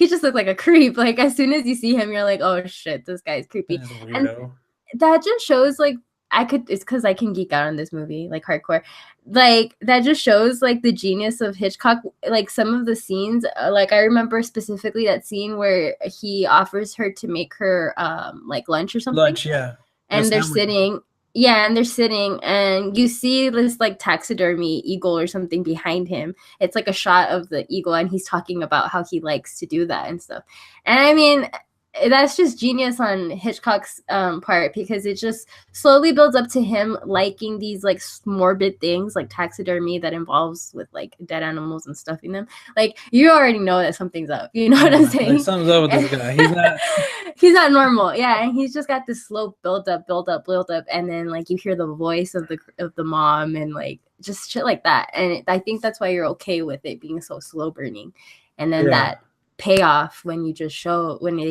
just looked like a creep. Like as soon as you see him, you're like, oh shit, this guy's creepy. that's a And weirdo. that just shows like it's because I can geek out on this movie like hardcore. Like that just shows like the genius of Hitchcock. Like some of the scenes, like I remember specifically that scene where he offers her to make her like lunch or something, Lunch, yeah, and a and they're sandwich. sitting. Yeah, and they're sitting, and you see this like taxidermy eagle or something behind him. It's like a shot of the eagle, and he's talking about how he likes to do that and stuff. And I mean, that's just genius on Hitchcock's part because it just slowly builds up to him liking these like morbid things like taxidermy that involves with like dead animals and stuffing them. Like you already know that something's up. You know what I'm Yeah, like saying? something's up with this guy. He's not. He's not normal. Yeah, and he's just got this slow build up, and then like you hear the voice of the mom and like just shit like that. And I think that's why you're okay with it being so slow burning. And then Yeah, that payoff when they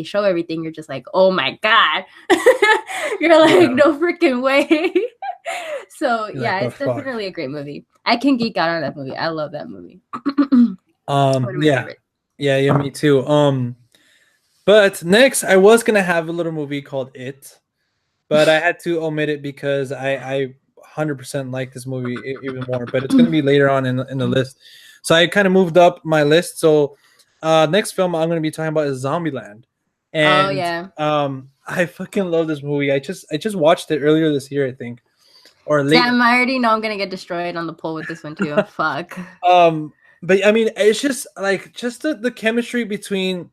show everything, you're just like, oh my god. You're like, yeah. no freaking way. So You're yeah, like, the it's fuck. definitely a great movie. I can geek out on that movie. I love that movie. One of my Yeah, favorites. yeah, me too. But next, I was gonna have a little movie called It, but I had to omit it because I 100% like this movie even more. But it's gonna be later on in the list, so I kind of moved up my list. So, next film I'm gonna be talking about is Zombieland, Oh and yeah. I fucking love this movie. I just watched it earlier this year, I think, or late. Damn, I already know I'm gonna get destroyed on the poll with this one too. Fuck. But I mean, it's just like just the chemistry between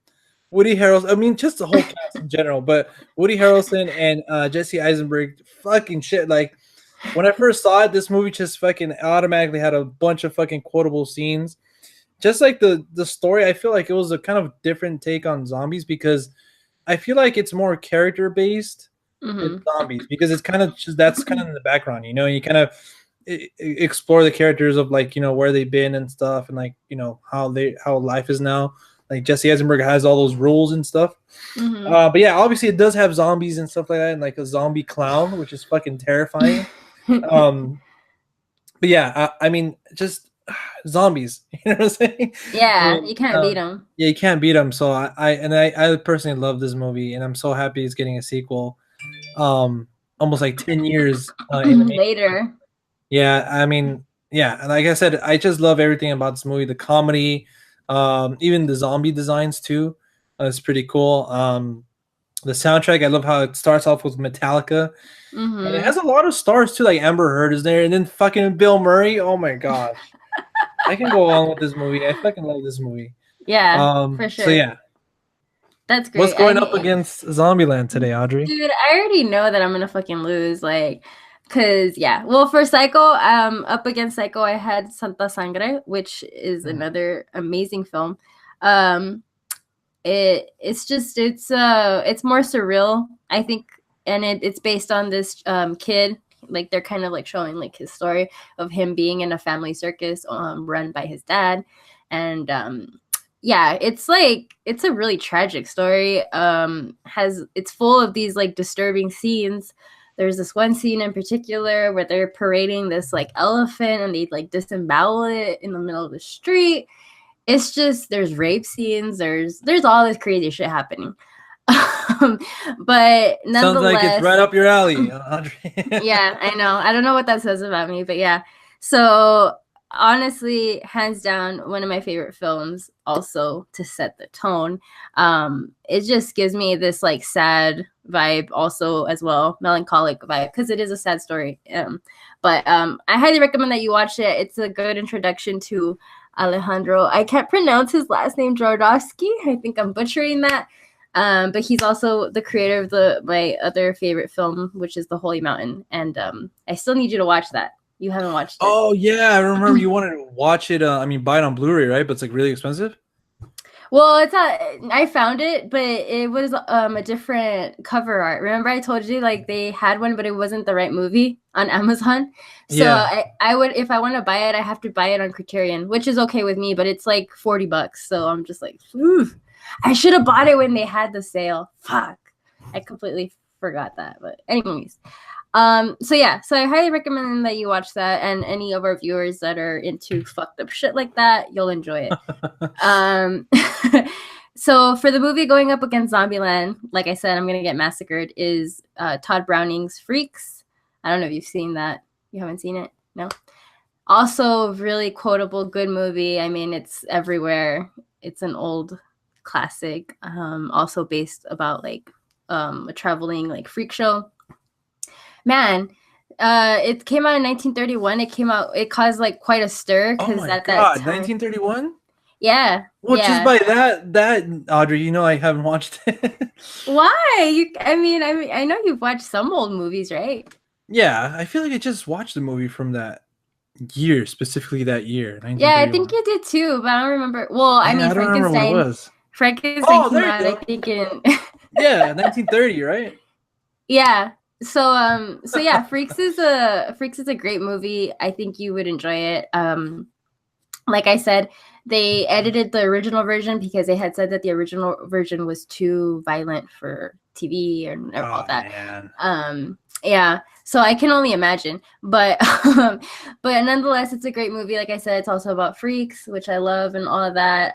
Woody Harrelson. I mean, just the whole cast in general, but Woody Harrelson and Jesse Eisenberg, fucking shit. Like when I first saw it, this movie just fucking automatically had a bunch of fucking quotable scenes. Just like the story, I feel like it was a kind of different take on zombies because I feel like it's more character based than Hmm. zombies because it's kind of just that's kind of in the background, you know. You kind of explore the characters of like where they've been and stuff, and like how life is now. Like Jesse Eisenberg has all those rules and stuff. Hmm. But yeah, obviously it does have zombies and stuff like that, and like a zombie clown, which is fucking terrifying. Um, but yeah, I mean, just zombies. You know what I'm saying? Yeah, And, you can't beat them. yeah, you can't beat them. So I personally love this movie, and I'm so happy it's getting a sequel. Almost like 10 years in the making. Later. Yeah, I mean, yeah, and like I said, I just love everything about this movie. The comedy, even the zombie designs too. It's pretty cool. The soundtrack, I love how it starts off with Metallica, and it has Hmm. a lot of stars too. Like Amber Heard is there, and then fucking Bill Murray. Oh my gosh, I can go on with this movie. I fucking love this movie. Yeah, for So sure. yeah, That's what's great. I going up mean, against Zombieland today, Audrey? dude, I already know that I'm gonna fucking lose. Like, cause yeah. Well, for Psycho, up against Psycho, I had Santa Sangre, which is another amazing film. Um, it's more surreal, I think, and it's based on this kid. Like they're kind of like showing like his story of him being in a family circus run by his dad, and yeah, it's a really tragic story. It's full of these like disturbing scenes. There's this one scene in particular where they're parading this like elephant and they like disembowel it in the middle of the street. It's just there's rape scenes, there's all this crazy shit happening. But Sounds like it's right nonetheless, up your alley, Audrey. yeah, I know. I don't know what that says about me, but yeah. So honestly, hands down, one of my favorite films also to set the tone. It just gives me this like sad vibe also as well, melancholic vibe, because it is a sad story. But I highly recommend that you watch it. It's a good introduction to Alejandro. I can't pronounce his last name, Jodorowsky. I think I'm butchering that. But he's also the creator of my other favorite film, which is The Holy Mountain. And I still need you to watch that. You haven't watched it. Oh yeah, I remember you wanted to watch it. I mean, buy it on Blu-ray, right? But it's like really expensive. Well, it's not. I found it, but it was a different cover art. Remember, I told you like they had one, but it wasn't the right movie on Amazon. So Yeah. I would, if I want to buy it, I have to buy it on Criterion, which is okay with me. But it's like $40, so I'm just like, ooh, I should have bought it when they had the sale. Fuck, I completely forgot that. But anyways, so yeah, so I highly recommend that you watch that, and any of our viewers that are into fucked up shit like that, you'll enjoy it. Um, so for the movie going up against Zombieland, like I said, I'm gonna get massacred. Is Todd Browning's Freaks? I don't know if you've seen that. You haven't seen it? No. Also, really quotable, good movie. I mean, it's everywhere. It's an old classic. Also based about like a traveling like freak show. Man, it came out in 1931. It caused like quite a stir Oh because my at that God, time, 1931. yeah, Well, just yeah. by that Audrey, you know I haven't watched it. Why? I know you've watched some old movies, right? Yeah, I feel like I just watched the movie from that year, specifically that year, Yeah, I think 1931. you did too, but I don't remember. Well, I Yeah, mean, I don't remember what it was. Frankenstein Oh, came there you out, I go. think in Yeah, 1930, right? yeah. So yeah, Freaks is a great movie. I think you would enjoy it. Like I said, they edited the original version because they had said that the original version was too violent for TV and all Oh that. man. Yeah. So I can only imagine, but but nonetheless, it's a great movie. Like I said, it's also about freaks, which I love, and all of that.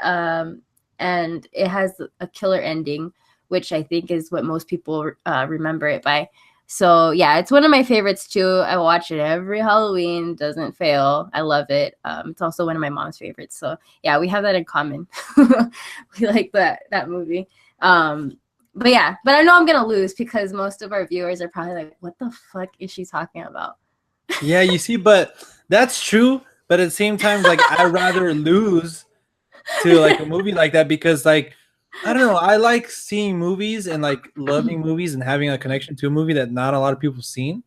And it has a killer ending, which I think is what most people remember it by. So yeah, it's one of my favorites too. I watch it every Halloween, doesn't fail. I love it. It's also one of my mom's favorites. So yeah, we have that in common. We like that movie. But yeah, but I know I'm gonna lose because most of our viewers are probably like, "What the fuck is she talking about?" Yeah, you see, but that's true. But at the same time, like I'd rather lose to like a movie like that because like I don't know, I like seeing movies and like loving movies and having a connection to a movie that not a lot of people have seen.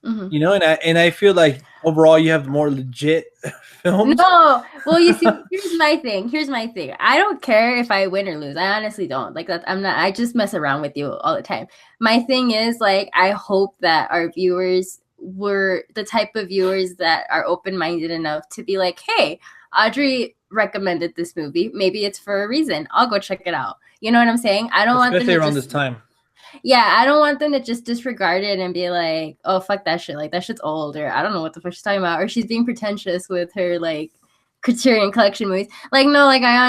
Mhm. You know, and I feel like overall you have more legit films. No, well, you see, here's my thing. Here's my thing. I don't care if I win or lose. I honestly don't. Like that, I'm not. I just mess around with you all the time. My thing is like, I hope that our viewers were the type of viewers that are open-minded enough to be like, "Hey, Audrey recommended this movie. Maybe it's for a reason. I'll go check it out." You know what I'm saying? I don't want them Especially to around this just time. yeah, I don't want them to just disregard it and be like, "Oh, fuck that shit! Like that shit's old," or I don't know what the fuck she's talking about, or she's being pretentious with her like Criterion Collection movies. Like, no, like I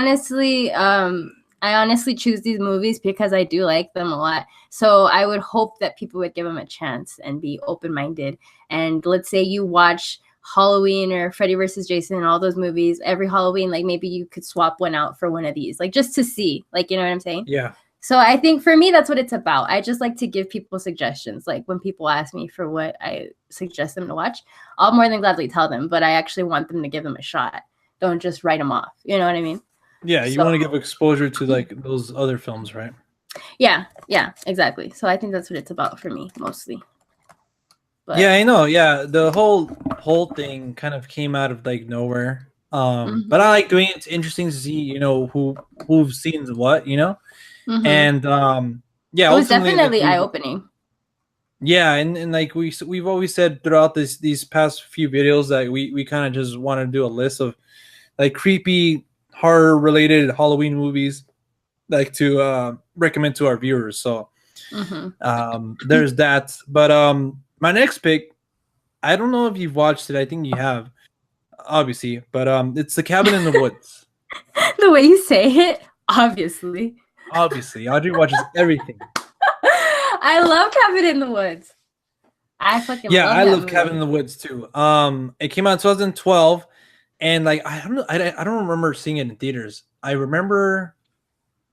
honestly choose these movies because I do like them a lot. So I would hope that people would give them a chance and be open minded. And let's say you watch Halloween or Freddy versus Jason and all those movies every Halloween, like maybe you could swap one out for one of these, like just to see, like you know what I'm saying? Yeah. So I think for me, that's what it's about. I just like to give people suggestions. Like when people ask me for what I suggest them to watch, I'll more than gladly tell them, but I actually want them to give them a shot. Don't just write them off. You know what I mean? Yeah, you So want to give exposure to like those other films, right? yeah, exactly. So I think that's what it's about for me mostly. But Yeah, I know. Yeah, the whole thing kind of came out of like nowhere. But I like doing it. It's interesting to see, you know, who's seen what, you know, mm-hmm. and yeah, It was ultimately like definitely eye we've opening. yeah, and like we've always said throughout these past few videos that we kind of just want to do a list of like creepy horror related Halloween movies like to recommend to our viewers. So Mm-hmm. there's that. But my next pick, I don't know if you've watched it. I think you have, obviously. But it's The Cabin in the Woods. The way you say it, obviously. Obviously, Audrey watches everything. I love Cabin in the Woods. I fucking Yeah, love I that love movie. Cabin in the Woods too. It came out in 2012, and like I don't know, I don't remember seeing it in theaters. I remember,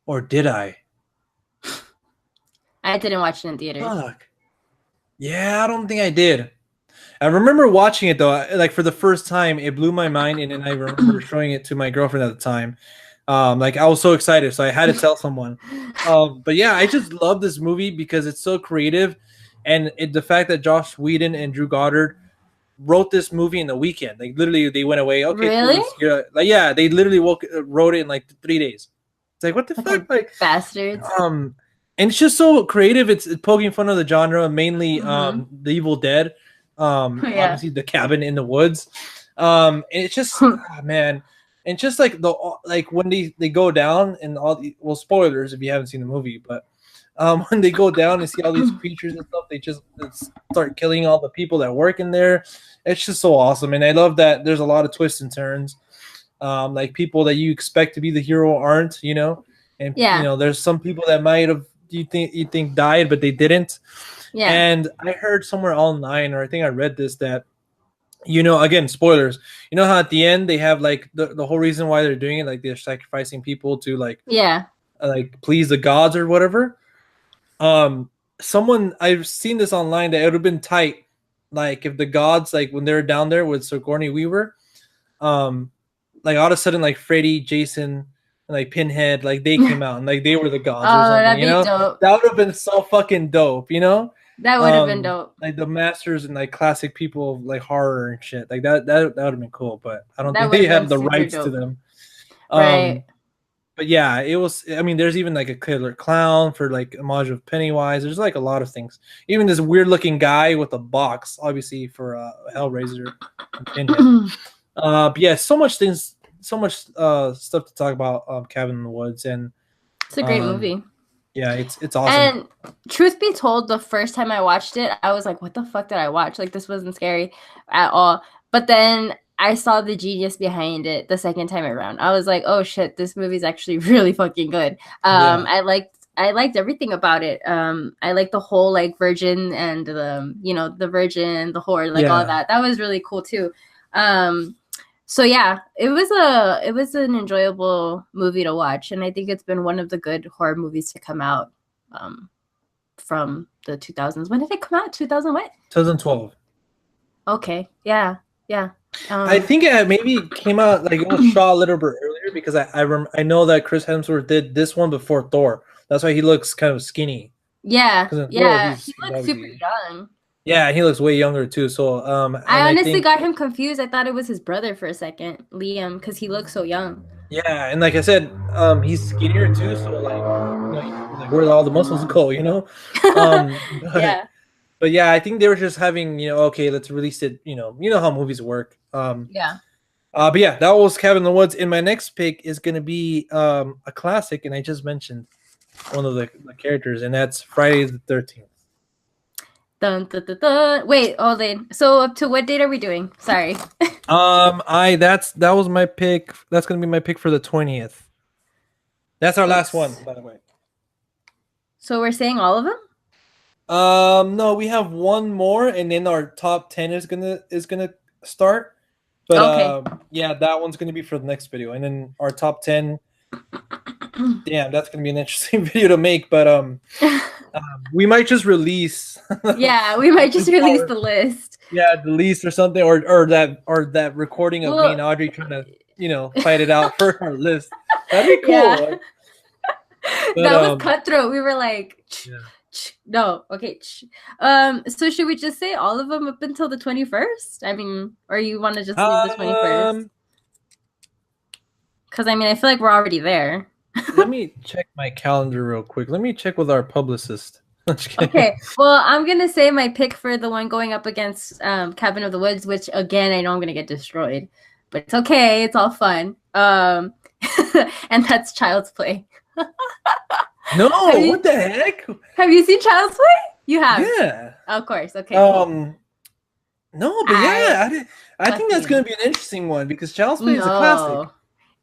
or did I? I didn't watch it in theaters. Fuck. Yeah, I don't think I did. I remember watching it though. Like for the first time, it blew my mind, and then I remember showing it to my girlfriend at the time. Like I was so excited, so I had to tell someone. But yeah, I just love this movie because it's so creative, and the fact that Josh Whedon and Drew Goddard wrote this movie in the weekend. Like literally, they went away. Okay, cool. Really? Like yeah, they literally wrote it in like 3 days. It's like, what the Fucking fuck? Like, bastards. and it's just so creative. It's poking fun of the genre, mainly the Evil Dead. Yeah. Obviously the cabin in the woods. And it's just man, and just like when they go down and all the spoilers if you haven't seen the movie, but when they go down and see all these creatures and stuff, they just start killing all the people that work in there. It's just so awesome, and I love that there's a lot of twists and turns. Like people that you expect to be the hero aren't, and there's some people that might have you think died, but they didn't. Yeah. And I heard somewhere online, or I think I read this, that again, spoilers. You know how at the end they have like the whole reason why they're doing it, like they're sacrificing people to like please the gods or whatever. Someone I've seen this online that it would have been tight, like if the gods, like when they were down there with Sigourney Weaver, like all of a sudden like Freddy, Jason, and like Pinhead, like they came out and like they were the gods or something. Dope. That would have been so fucking dope. That would have been dope. Like the masters and like classic people of like horror and shit. Like that would have been cool, but I don't think they have the rights to them. Right. But yeah, it was. I mean, there's even like a killer clown for like homage of Pennywise. There's like a lot of things. Even this weird looking guy with a box, obviously for Hellraiser and Pinhead. But yeah, so much things, so much stuff to talk about. Cabin in the Woods, and it's a great movie. Yeah, it's awesome. And truth be told, the first time I watched it, I was like, "What the fuck did I watch? Like, this wasn't scary at all." But then I saw the genius behind it the second time around. I was like, "Oh shit, this movie's actually really fucking good." I liked everything about it. I liked the whole like virgin and the virgin, the whore, like all that. That was really cool too. So yeah, it was an enjoyable movie to watch, and I think it's been one of the good horror movies to come out from the 2000s. When did it come out? 2000 what? 2012. Okay, yeah. I think it maybe came out like it was shot a little bit earlier because I know that Chris Hemsworth did this one before Thor. That's why he looks kind of skinny. Yeah, Thor, he looks super young. Yeah, he looks way younger too. So I honestly got him confused. I thought it was his brother for a second, Liam, because he looks so young. Yeah, and like I said, he's skinnier too. So like where all the muscles go, But yeah, I think they were just having, okay, let's release it. You know how movies work. But yeah, that was Cabin in the Woods. And my next pick is gonna be a classic, and I just mentioned one of the characters, and that's Friday the 13th. Dun, dun, dun, dun. Wait, hold on. So up to what date are we doing? Sorry. That was my pick. That's gonna be my pick for the 20th. That's our last one, by the way. So we're saying all of them? No, we have one more, and then our top 10 is gonna start. But okay. That one's gonna be for the next video, and then our top 10. Damn, that's gonna be an interesting video to make, but we might just release. Yeah, we might just release the list. Yeah, the list or something, or that recording of me and Audrey trying to fight it out for our list. That'd be cool. Yeah. But, that was cutthroat. We were like, no, okay. So should we just say all of them up until the 21st? I mean, or you want to just leave the 21st? Because I mean, I feel like we're already there. Let me check my calendar real quick. Let me check with our publicist. Okay, well, I'm gonna say my pick for the one going up against Cabin of the Woods, which again I know I'm gonna get destroyed, but it's okay. It's all fun. And that's Child's Play. No, what the heck? Have you seen Child's Play? You have. Yeah. Of course. Okay. No, but I think that's gonna be an interesting one because Child's Play is a classic.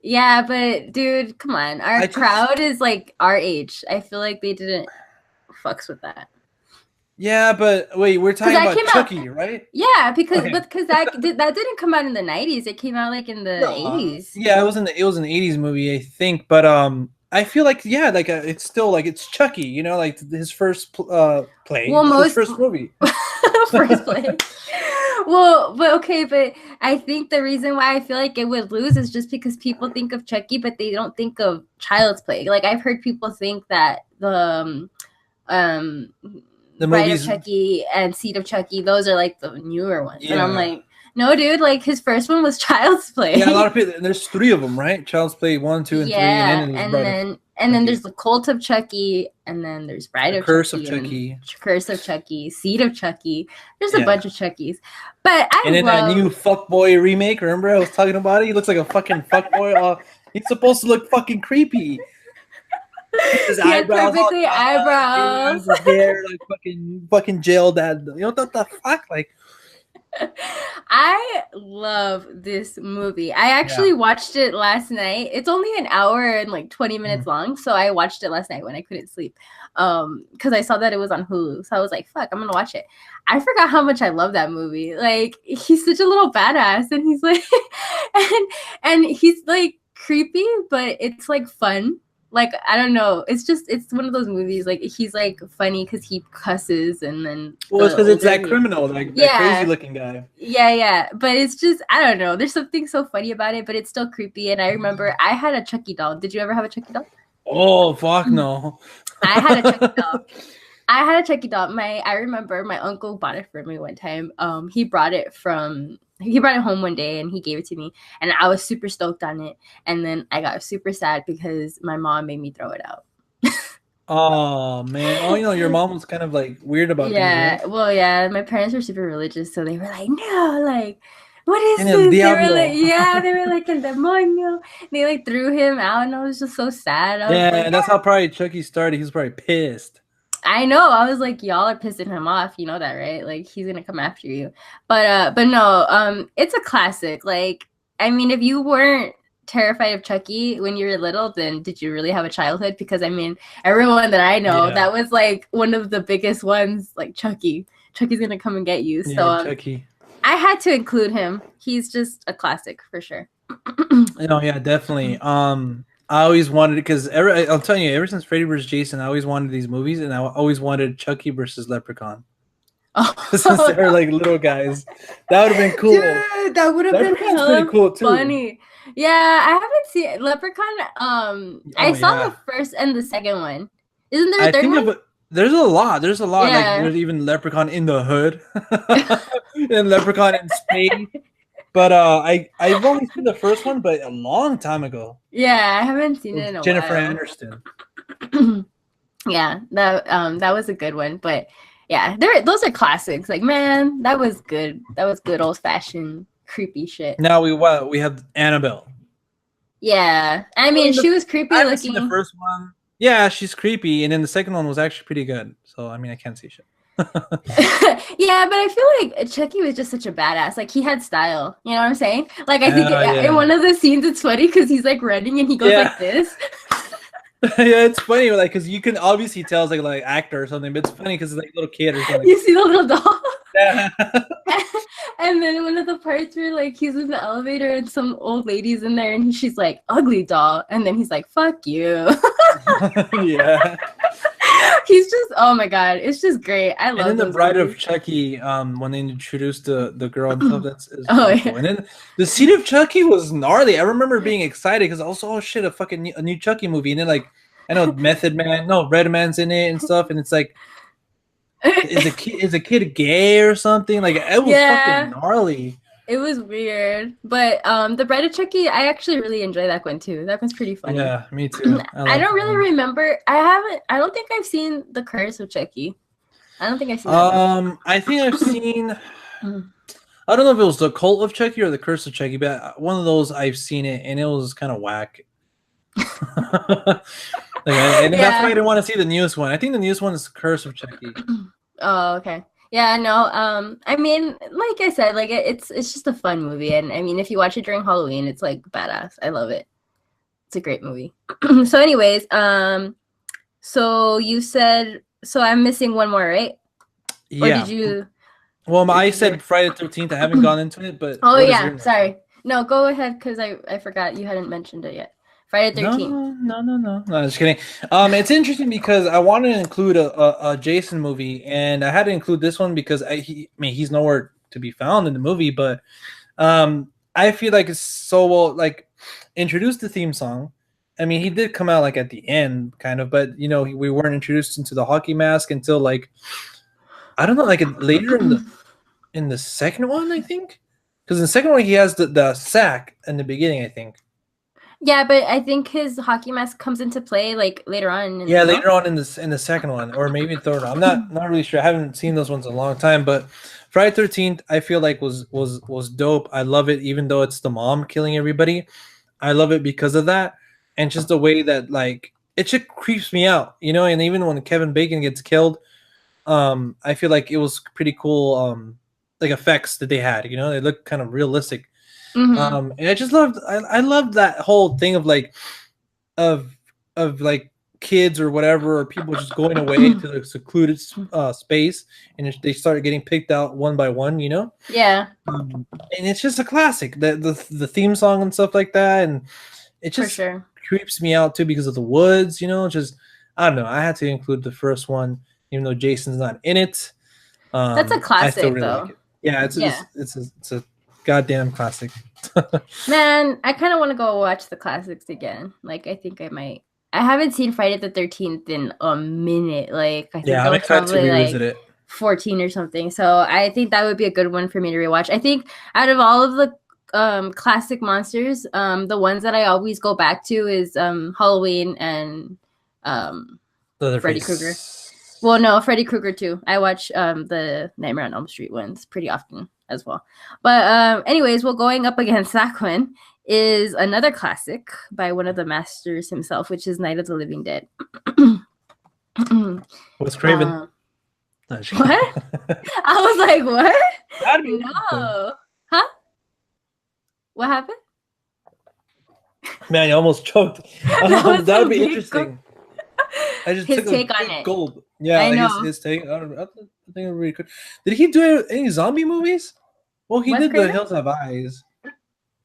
Yeah, but dude, come on. Our crowd is like our age. I feel like they didn't fucks with that. Yeah, but wait, we're talking about Chucky, right? Yeah, because that didn't come out in the 90s. It came out like in the 80s. Yeah, it was an 80s movie, I think. But I feel like it's still like it's Chucky, like his first play. Well, his first movie. First play. Well, but I think the reason why I feel like it would lose is just because people think of Chucky, but they don't think of Child's Play. Like I've heard people think that the Bride of Chucky and Seed of Chucky, those are like the newer ones. Yeah. And I'm like, no, dude, like his first one was Child's Play. Yeah, a lot of people. There's 3 of them, right? Child's Play 1, 2, and 3, and And then there's the Cult of Chucky, and then there's Bride of Curse Chucky, of Chucky, Curse of Chucky, Seed of Chucky. There's a bunch of Chuckies. But and then that new Fuckboy remake. Remember I was talking about it? He looks like a fucking fuckboy. He's supposed to look fucking creepy. His eyebrows, perfectly eyebrows. His hair like fucking jail dad. You know what the fuck? Like, I love this movie. I actually watched it last night. It's only an hour and like 20 minutes long, so I watched it last night when I couldn't sleep. Because I saw that it was on Hulu, so I was like, "Fuck, I'm gonna watch it." I forgot how much I love that movie. Like, he's such a little badass, and he's like, and he's like creepy, but it's like fun. Like, I don't know. It's one of those movies. Like, he's like funny because he cusses, and then it's because it's that criminal, like that crazy looking guy. Yeah. But it's just, I don't know. There's something so funny about it, but it's still creepy. And I remember I had a Chucky doll. Did you ever have a Chucky doll? Oh fuck no! I had a Chucky doll. I remember my uncle bought it for me one time. He brought it home one day and he gave it to me, and I was super stoked on it. And then I got super sad because my mom made me throw it out. Oh man! Oh, your mom was kind of like weird about things, right? Well, yeah, my parents were super religious, so they were like, "No, like, what is this?" They were like, they were like, "El demonio." They like threw him out, and I was just so sad. And that's how probably Chucky started. He was probably pissed. I know. I was like, y'all are pissing him off. You know that, right? Like, he's gonna come after you. But no, it's a classic. Like, I mean, if you weren't terrified of Chucky when you were little, then did you really have a childhood? Because I mean, everyone that I know, that was like one of the biggest ones, like Chucky's gonna come and get you. So Chucky. I had to include him. He's just a classic for sure. Yeah, definitely. I always wanted it because I'll tell you, ever since Freddy vs. Jason, I always wanted these movies, and I always wanted Chucky versus Leprechaun. Since they were like little guys, that would have been cool. Dude, that would have been pretty cool too. Funny. Yeah, I haven't seen Leprechaun. I saw the first and the second one. Isn't there a third one? There's a lot. Yeah. Like there's even Leprechaun in the Hood, and Leprechaun in Spain. But I've only seen the first one, but a long time ago. Yeah, I haven't seen it in a Jennifer while. Aniston. Yeah, that was a good one. But yeah, those are classics. Like, man, that was good. That was good old fashioned creepy shit. Now we have Annabelle. Yeah, I mean, she was creepy looking. Seen the first one. Yeah, she's creepy, and then the second one was actually pretty good. So I mean, I can't see shit. Yeah, but I feel like Chucky was just such a badass. Like, he had style. You know what I'm saying? Like, I think in one of the scenes, it's funny because he's like running and he goes like this. Yeah, it's funny, like, because you can obviously tell it's like actor or something, but it's funny because it's like a little kid or something. You see the little doll? Yeah. And then one of the parts where like he's in the elevator and some old lady's in there and she's like, "Ugly doll," and then he's like, "Fuck you." Yeah. He's just, oh my god, it's just great. I love. And then the Bride of Chucky, when they introduced the girl and stuff, that's cool. And then the Seed of Chucky was gnarly. I remember being excited because also, oh shit, a new Chucky movie, and then like I know Red Man's in it and stuff, and it's like, is a kid gay or something? Like, it was fucking gnarly. It was weird, but the Bride of Chucky, I actually really enjoy that one too. That one's pretty funny. Yeah, me too. I don't really remember. I don't think I've seen The Curse of Chucky. I don't think I've seen that. I think I've seen. I don't know if it was The Cult of Chucky or The Curse of Chucky, but one of those I've seen it, and it was kind of whack. That's why I didn't want to see the newest one. I think the newest one is Curse of Chucky. Oh, okay. Yeah, no. I mean, like I said, like it's just a fun movie, and I mean, if you watch it during Halloween, it's like badass. I love it. It's a great movie. So, anyways, so you said, so I'm missing one more, right? Yeah. Or did you? Well, I said Friday the 13th. I haven't gone into it, but oh yeah, sorry. No, go ahead because I forgot you hadn't mentioned it yet. Friday the 13th. No, just kidding. It's interesting because I wanted to include a Jason movie, and I had to include this one because he's nowhere to be found in the movie, but I feel like it's so well, like, introduced the theme song. I mean, he did come out like at the end, kind of, but we weren't introduced into the hockey mask until like, I don't know, like later in the second one, I think, because in the second one he has the sack in the beginning, I think. Yeah, but I think his hockey mask comes into play like later on. Yeah, No? later on in the second one, or maybe the third one. I'm not really sure. I haven't seen those ones in a long time, but Friday 13th, I feel like was dope. I love it, even though it's the mom killing everybody. I love it because of that, and just the way that like it just creeps me out, you know. And even when Kevin Bacon gets killed, I feel like it was pretty cool, like effects that they had. You know, they look kind of realistic. Mm-hmm. And I just loved, I loved that whole thing of like of like kids or whatever, or people just going away to the secluded space, and they started getting picked out one by one, you know. Yeah, And it's just a classic. The theme song and stuff like that, and it for just sure. creeps me out too because of the woods, you know. Just I don't know. I had to include the first one, even though Jason's not in it. That's a I still classic, really like though. it. Yeah, Yeah. it's a goddamn classic. Man, I kind of want to go watch the classics again. Like, I think I might. I haven't seen Friday the 13th in a minute. Like, I think Yeah, I I'm was excited to probably revisit like it. 14 or something. So I think that would be a good one for me to rewatch. I think out of all of the classic monsters, the ones that I always go back to is Halloween and um, Freddy Krueger. Leatherface. Well, no, Freddy Krueger too. I watch the Nightmare on Elm Street ones pretty often as well. But anyways, well, going up against that one is another classic by one of the masters himself, which is Night of the Living Dead. What's Craven? Um, No, just kidding. what? I was like, what? That'd be interesting. No. Huh? What happened? Man, you almost choked. That was That a would be big interesting. I just his took a take on big it. gulp. Yeah, I like know. his take. I think it really could. Did he do any zombie movies? Well, he Wes did the Craven? Hills Have Eyes.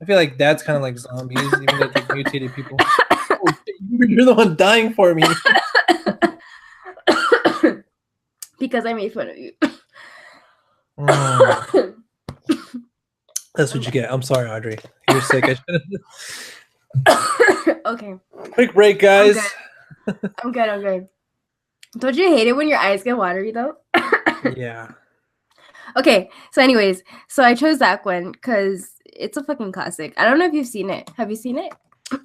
I feel like that's kind of like zombies, even though it's like mutated people. Oh, shit, you're the one dying for me. Because I made fun of you. Mm, that's what you get. I'm sorry, Audrey. You're sick. Okay. Quick break, guys. I'm good. I'm good. Don't you hate it when your eyes get watery though? Yeah. Okay. So, anyways, so I chose that one because it's a fucking classic. I don't know if you've seen it. Have you seen it?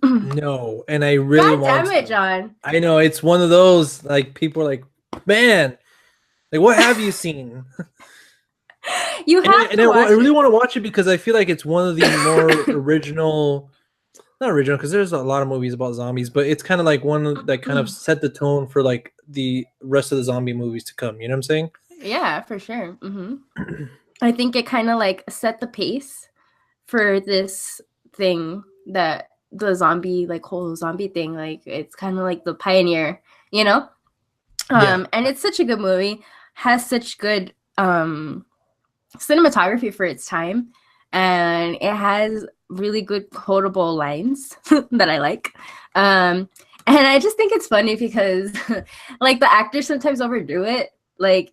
No, and I really God want damn it, to. John. I know it's one of those like people are like, man, like what have you seen? You have to watch I really it. want to watch it because I feel like it's one of the more original, not original, because there's a lot of movies about zombies, but it's kind of like one that kind of set the tone for like the rest of the zombie movies to come. You know what I'm saying? Yeah, for sure. I think it kind of like set the pace for this thing that the zombie, like whole zombie thing, like it's kind of like the pioneer, you know? Yeah. And it's such a good movie, has such good cinematography for its time, and it has really good quotable lines that I like. And I just think it's funny because like the actors sometimes overdo it. Like,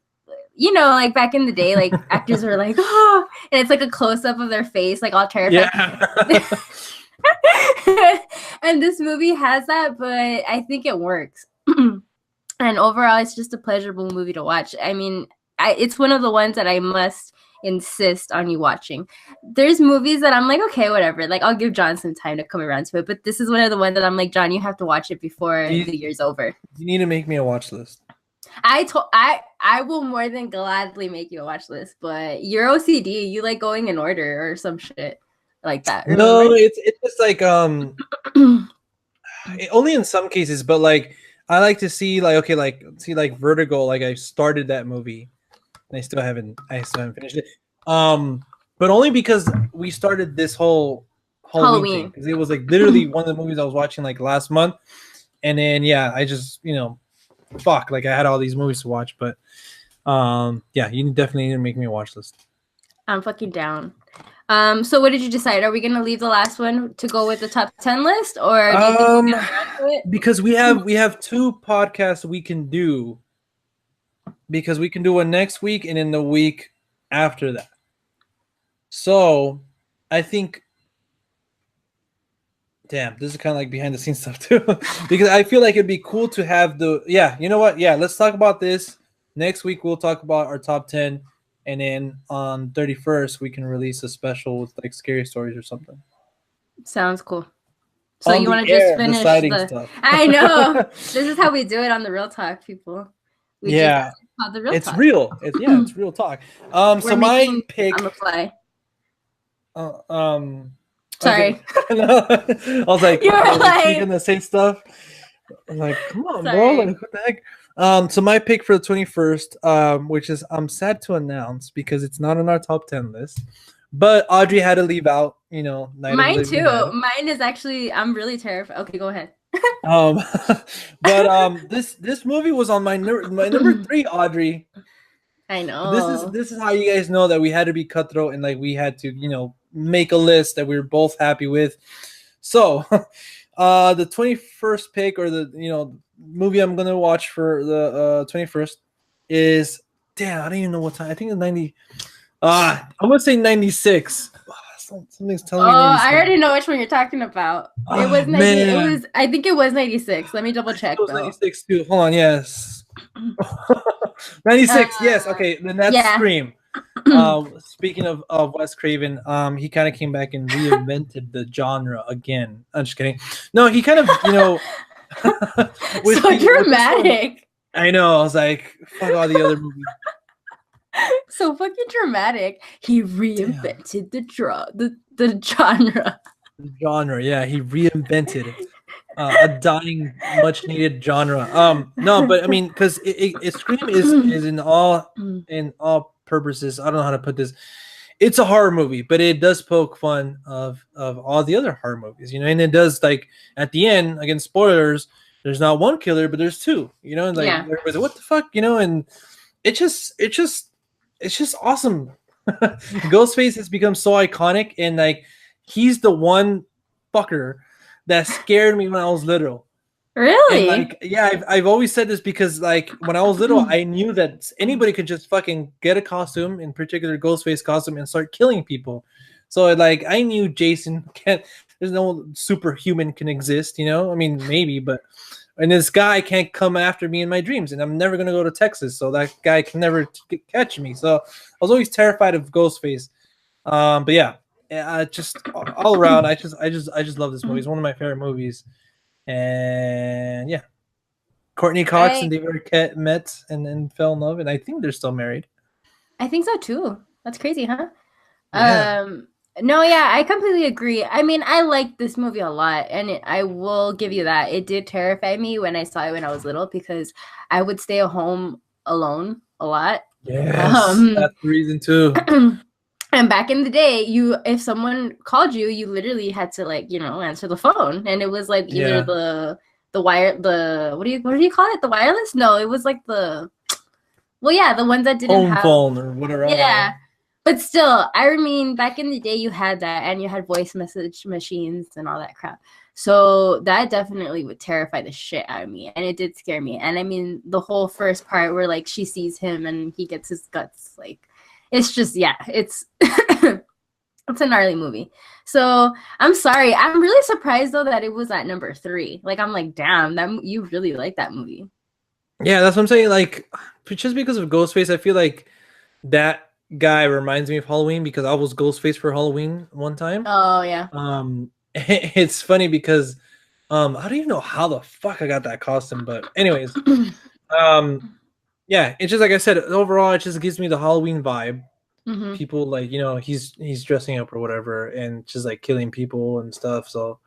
you know, like back in the day, like actors were like, oh, and it's like a close up of their face, like all terrified. Yeah. And this movie has that, but I think it works. And overall, it's just a pleasurable movie to watch. I mean, it's one of the ones that I must insist on you watching. There's movies that I'm like, okay, whatever. Like, I'll give John some time to come around to it. But this is one of the ones that I'm like, John, you have to watch it before the year's over. You need to make me a watch list. I will more than gladly make you a watch list, but you're OCD. You like going in order or some shit like that. Remember? No, it's just like only in some cases, but like I like to see like okay, like see like Vertigo. Like I started that movie, and I still haven't finished it. But only because we started this whole Halloween thing because it was like literally one of the movies I was watching like last month, and then yeah, I just fuck, like I had all these movies to watch, but yeah, you definitely need to make me a watch list. I'm fucking down. So what did you decide? Are we gonna leave the last one to go with the top 10 list, or do you think we'll get around to it? Because we have two podcasts we can do. Because we can do one next week and then the week after that. So I think damn, this is kind of like behind the scenes stuff too. Because I feel like it'd be cool to have you know what? Yeah, let's talk about this. Next week we'll talk about our top 10. And then on 31st, we can release a special with like scary stories or something. Sounds cool. So on you the want to just air finish deciding the? stuff. I know. This is how we do it on the Real Talk, people. We just Yeah, call the Real it's Talk. real. It's real talk. We're So my making pick. on the fly. Okay. Sorry. I was like, You were okay, like she's like, gonna say stuff. I'm like, come on, bro. sorry. Like, what the heck? So my pick for the 21st, which is I'm sad to announce because it's not on our top 10 list, but Audrey had to leave out. Night of the Mine Living too. Dead. Mine is actually. I'm really terrified. Okay, go ahead. Um, but this movie was on my number 3, Audrey. I This know. is how you guys know that we had to be cutthroat and like we had to make a list that we were both happy with. So, the 21st pick, or the movie I'm gonna watch for the 21st is, damn, I don't even know what time. I think it's 90. I'm gonna say 96. Something's telling Oh, me I 96. already know which one you're talking about. It was 90. It Man, was. I think it was 96. Let me double check it was though. 96 too. Hold on, yes. 96, yes. Uh, Okay, then that's yeah. Scream. Speaking of Wes Craven, he kind of came back and reinvented the genre again. I'm just kidding. No, he kind of, So dramatic. I know. I was like, fuck all the other movies. So fucking dramatic. He reinvented the genre. The genre, yeah, he reinvented a dying, much needed genre. No, but I mean, because Scream is in all purposes. I don't know how to put this. It's a horror movie, but it does poke fun of all the other horror movies, and it does, like, at the end, again, spoilers, there's not one killer, but there's two, and like everybody's like, what the fuck, and it's just awesome. Ghostface has become so iconic, and like he's the one fucker that scared me when I was little. Really? And like, yeah, I've always said this because like when I was little, I knew that anybody could just fucking get a costume, in particular Ghostface costume, and start killing people. So like I knew Jason can't. There's no superhuman can exist, I mean, maybe, but and this guy can't come after me in my dreams, and I'm never gonna go to Texas, so that guy can never catch me. So I was always terrified of Ghostface. But yeah, just all around, I just love this movie. It's one of my favorite movies. And yeah, Courtney Cox and David Arquette met and fell in love, and I think they're still married. I think so too. That's crazy, huh? Yeah. No, yeah, I completely agree. I mean, I like this movie a lot, and I will give you that. It did terrify me when I saw it when I was little because I would stay at home alone a lot. Yes, that's the reason too. And back in the day, if someone called you, you literally had to answer the phone, and it was like either the wire, what do you call it? The wireless? No, it was like the ones that didn't home have phone or whatever. Yeah. But still, I mean, back in the day, you had that, and you had voice message machines and all that crap. So that definitely would terrify the shit out of me, and it did scare me. And I mean, the whole first part where like she sees him and he gets his guts, like, it's just it's it's a gnarly movie. So I'm sorry, I'm really surprised though that it was at number 3. Like, I'm like, damn, that you really like that movie. Yeah, that's what I'm saying. Like, just because of Ghostface, I feel like that guy reminds me of Halloween because I was Ghostface for Halloween one time. Oh yeah. It's funny because I don't even know how the fuck I got that costume, but anyways, yeah, it's just like I said, overall it just gives me the Halloween vibe. Mm-hmm. People like, he's dressing up or whatever and just like killing people and stuff. So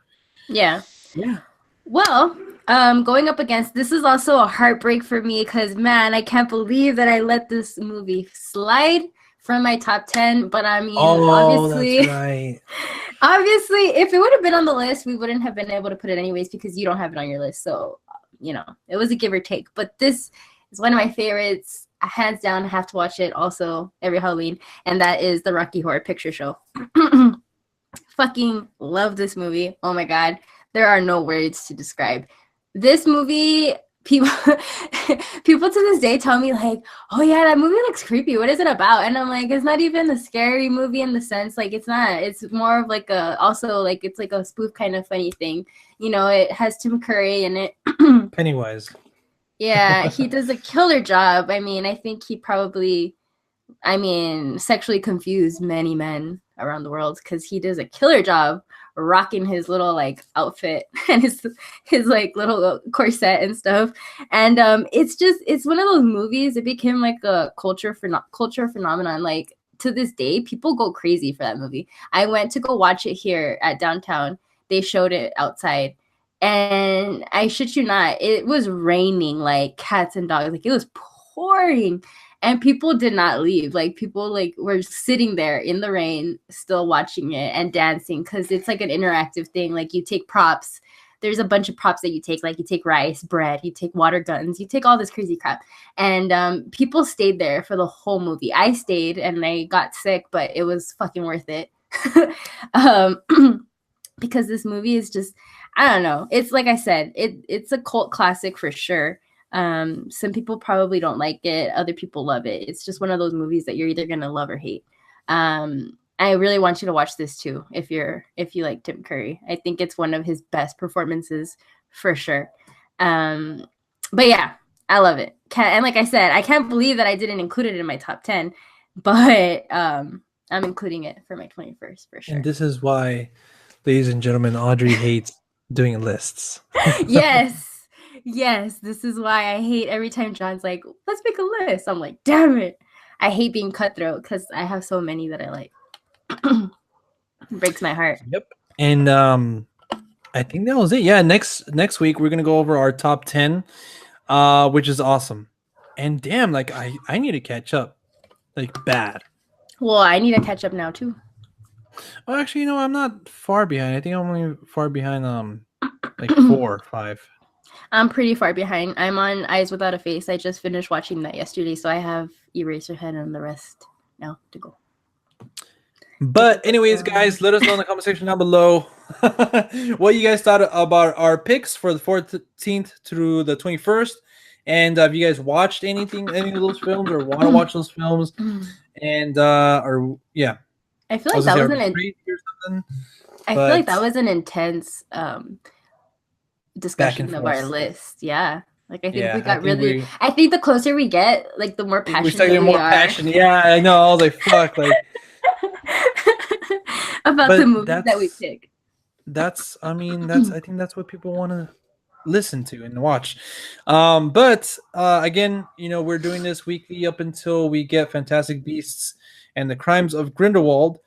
yeah. Yeah. Well, going up against, this is also a heartbreak for me because, man, I can't believe that I let this movie slide from my top 10. But I mean, obviously, that's right. Obviously, if it would have been on the list, we wouldn't have been able to put it anyways because you don't have it on your list. So, it was a give or take. But this is one of my favorites. Hands down, I have to watch it also every Halloween. And that is the Rocky Horror Picture Show. Fucking love this movie. Oh my God. There are no words to describe this movie. People to this day tell me like, oh yeah, that movie looks creepy. What is it about? And I'm like, it's not even a scary movie in the sense, like, it's not. It's more of like it's like a spoof kind of funny thing. It has Tim Curry in it. Pennywise. Yeah, he does a killer job. I mean, I think he probably, sexually confused many men around the world because he does a killer job rocking his little like outfit and his like little corset and stuff. And it's one of those movies. It became like a culture phenomenon. Like to this day, people go crazy for that movie. I went to go watch it here at downtown. They showed it outside. And I shit you not, it was raining like cats and dogs. Like it was pouring. And people did not leave. Like people like were sitting there in the rain, still watching it and dancing because it's like an interactive thing. Like you take props. There's a bunch of props that you take. Like you take rice, bread, you take water guns, you take all this crazy crap. And people stayed there for the whole movie. I stayed and I got sick, but it was fucking worth it. Because this movie is just, I don't know. It's like I said, it's a cult classic for sure. Some people probably don't like it. Other people love it. It's just one of those movies that you're either going to love or hate. I really want you to watch this too. If you like Tim Curry, I think it's one of his best performances for sure. But yeah, I love it. And like I said, I can't believe that I didn't include it in my top 10, but, I'm including it for my 21st for sure. And this is why, ladies and gentlemen, Audrey hates doing lists. Yes, this is why I hate every time John's like, let's make a list. I'm like, damn it. I hate being cutthroat because I have so many that I like. It breaks my heart. Yep. And I think that was it. Yeah, next week we're gonna go over our top 10, which is awesome. And damn, like I need to catch up. Like bad. Well, I need to catch up now too. Oh, actually, I'm not far behind. I think I'm only far behind like 4 or 5. I'm pretty far behind. I'm on Eyes Without a Face. I just finished watching that yesterday, so I have Eraserhead and the rest now to go. But anyways, guys, let us know in the comment section down below what you guys thought about our picks for the 14th through the 21st. And have you guys watched any of those films or want to watch those films? And yeah. I feel like that was an intense discussion of our list. Yeah. Like I think we got I think the closer we get, like the more passionate we are. Yeah, I know. I was like, fuck, like about the movies that we pick. I think that's what people want to listen to and watch. But again, we're doing this weekly up until we get Fantastic Beasts and the Crimes of Grindelwald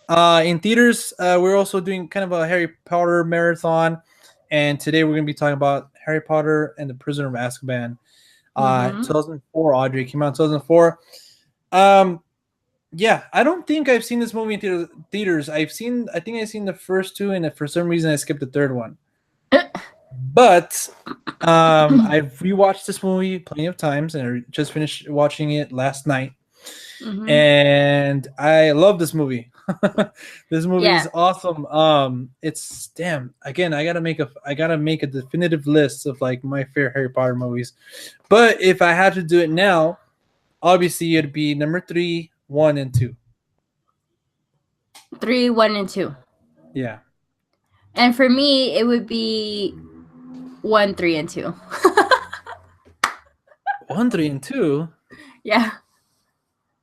in theaters. We're also doing kind of a Harry Potter marathon, and today we're going to be talking about Harry Potter and the Prisoner of Azkaban. 2004, Audrey, came out in 2004. Yeah, I don't think I've seen this movie in theaters. I think I've seen the first 2, and for some reason I skipped the 3rd one. But I've rewatched this movie plenty of times, and I just finished watching it last night. And I love this movie. This movie is awesome. It's damn. Again, I gotta make a definitive list of like my favorite Harry Potter movies. But if I had to do it now, obviously it'd be number 3, 1, and 2. 3, 1, and 2. Yeah. And for me, it would be 1, 3, and 2. 1, 3, and 2. Yeah.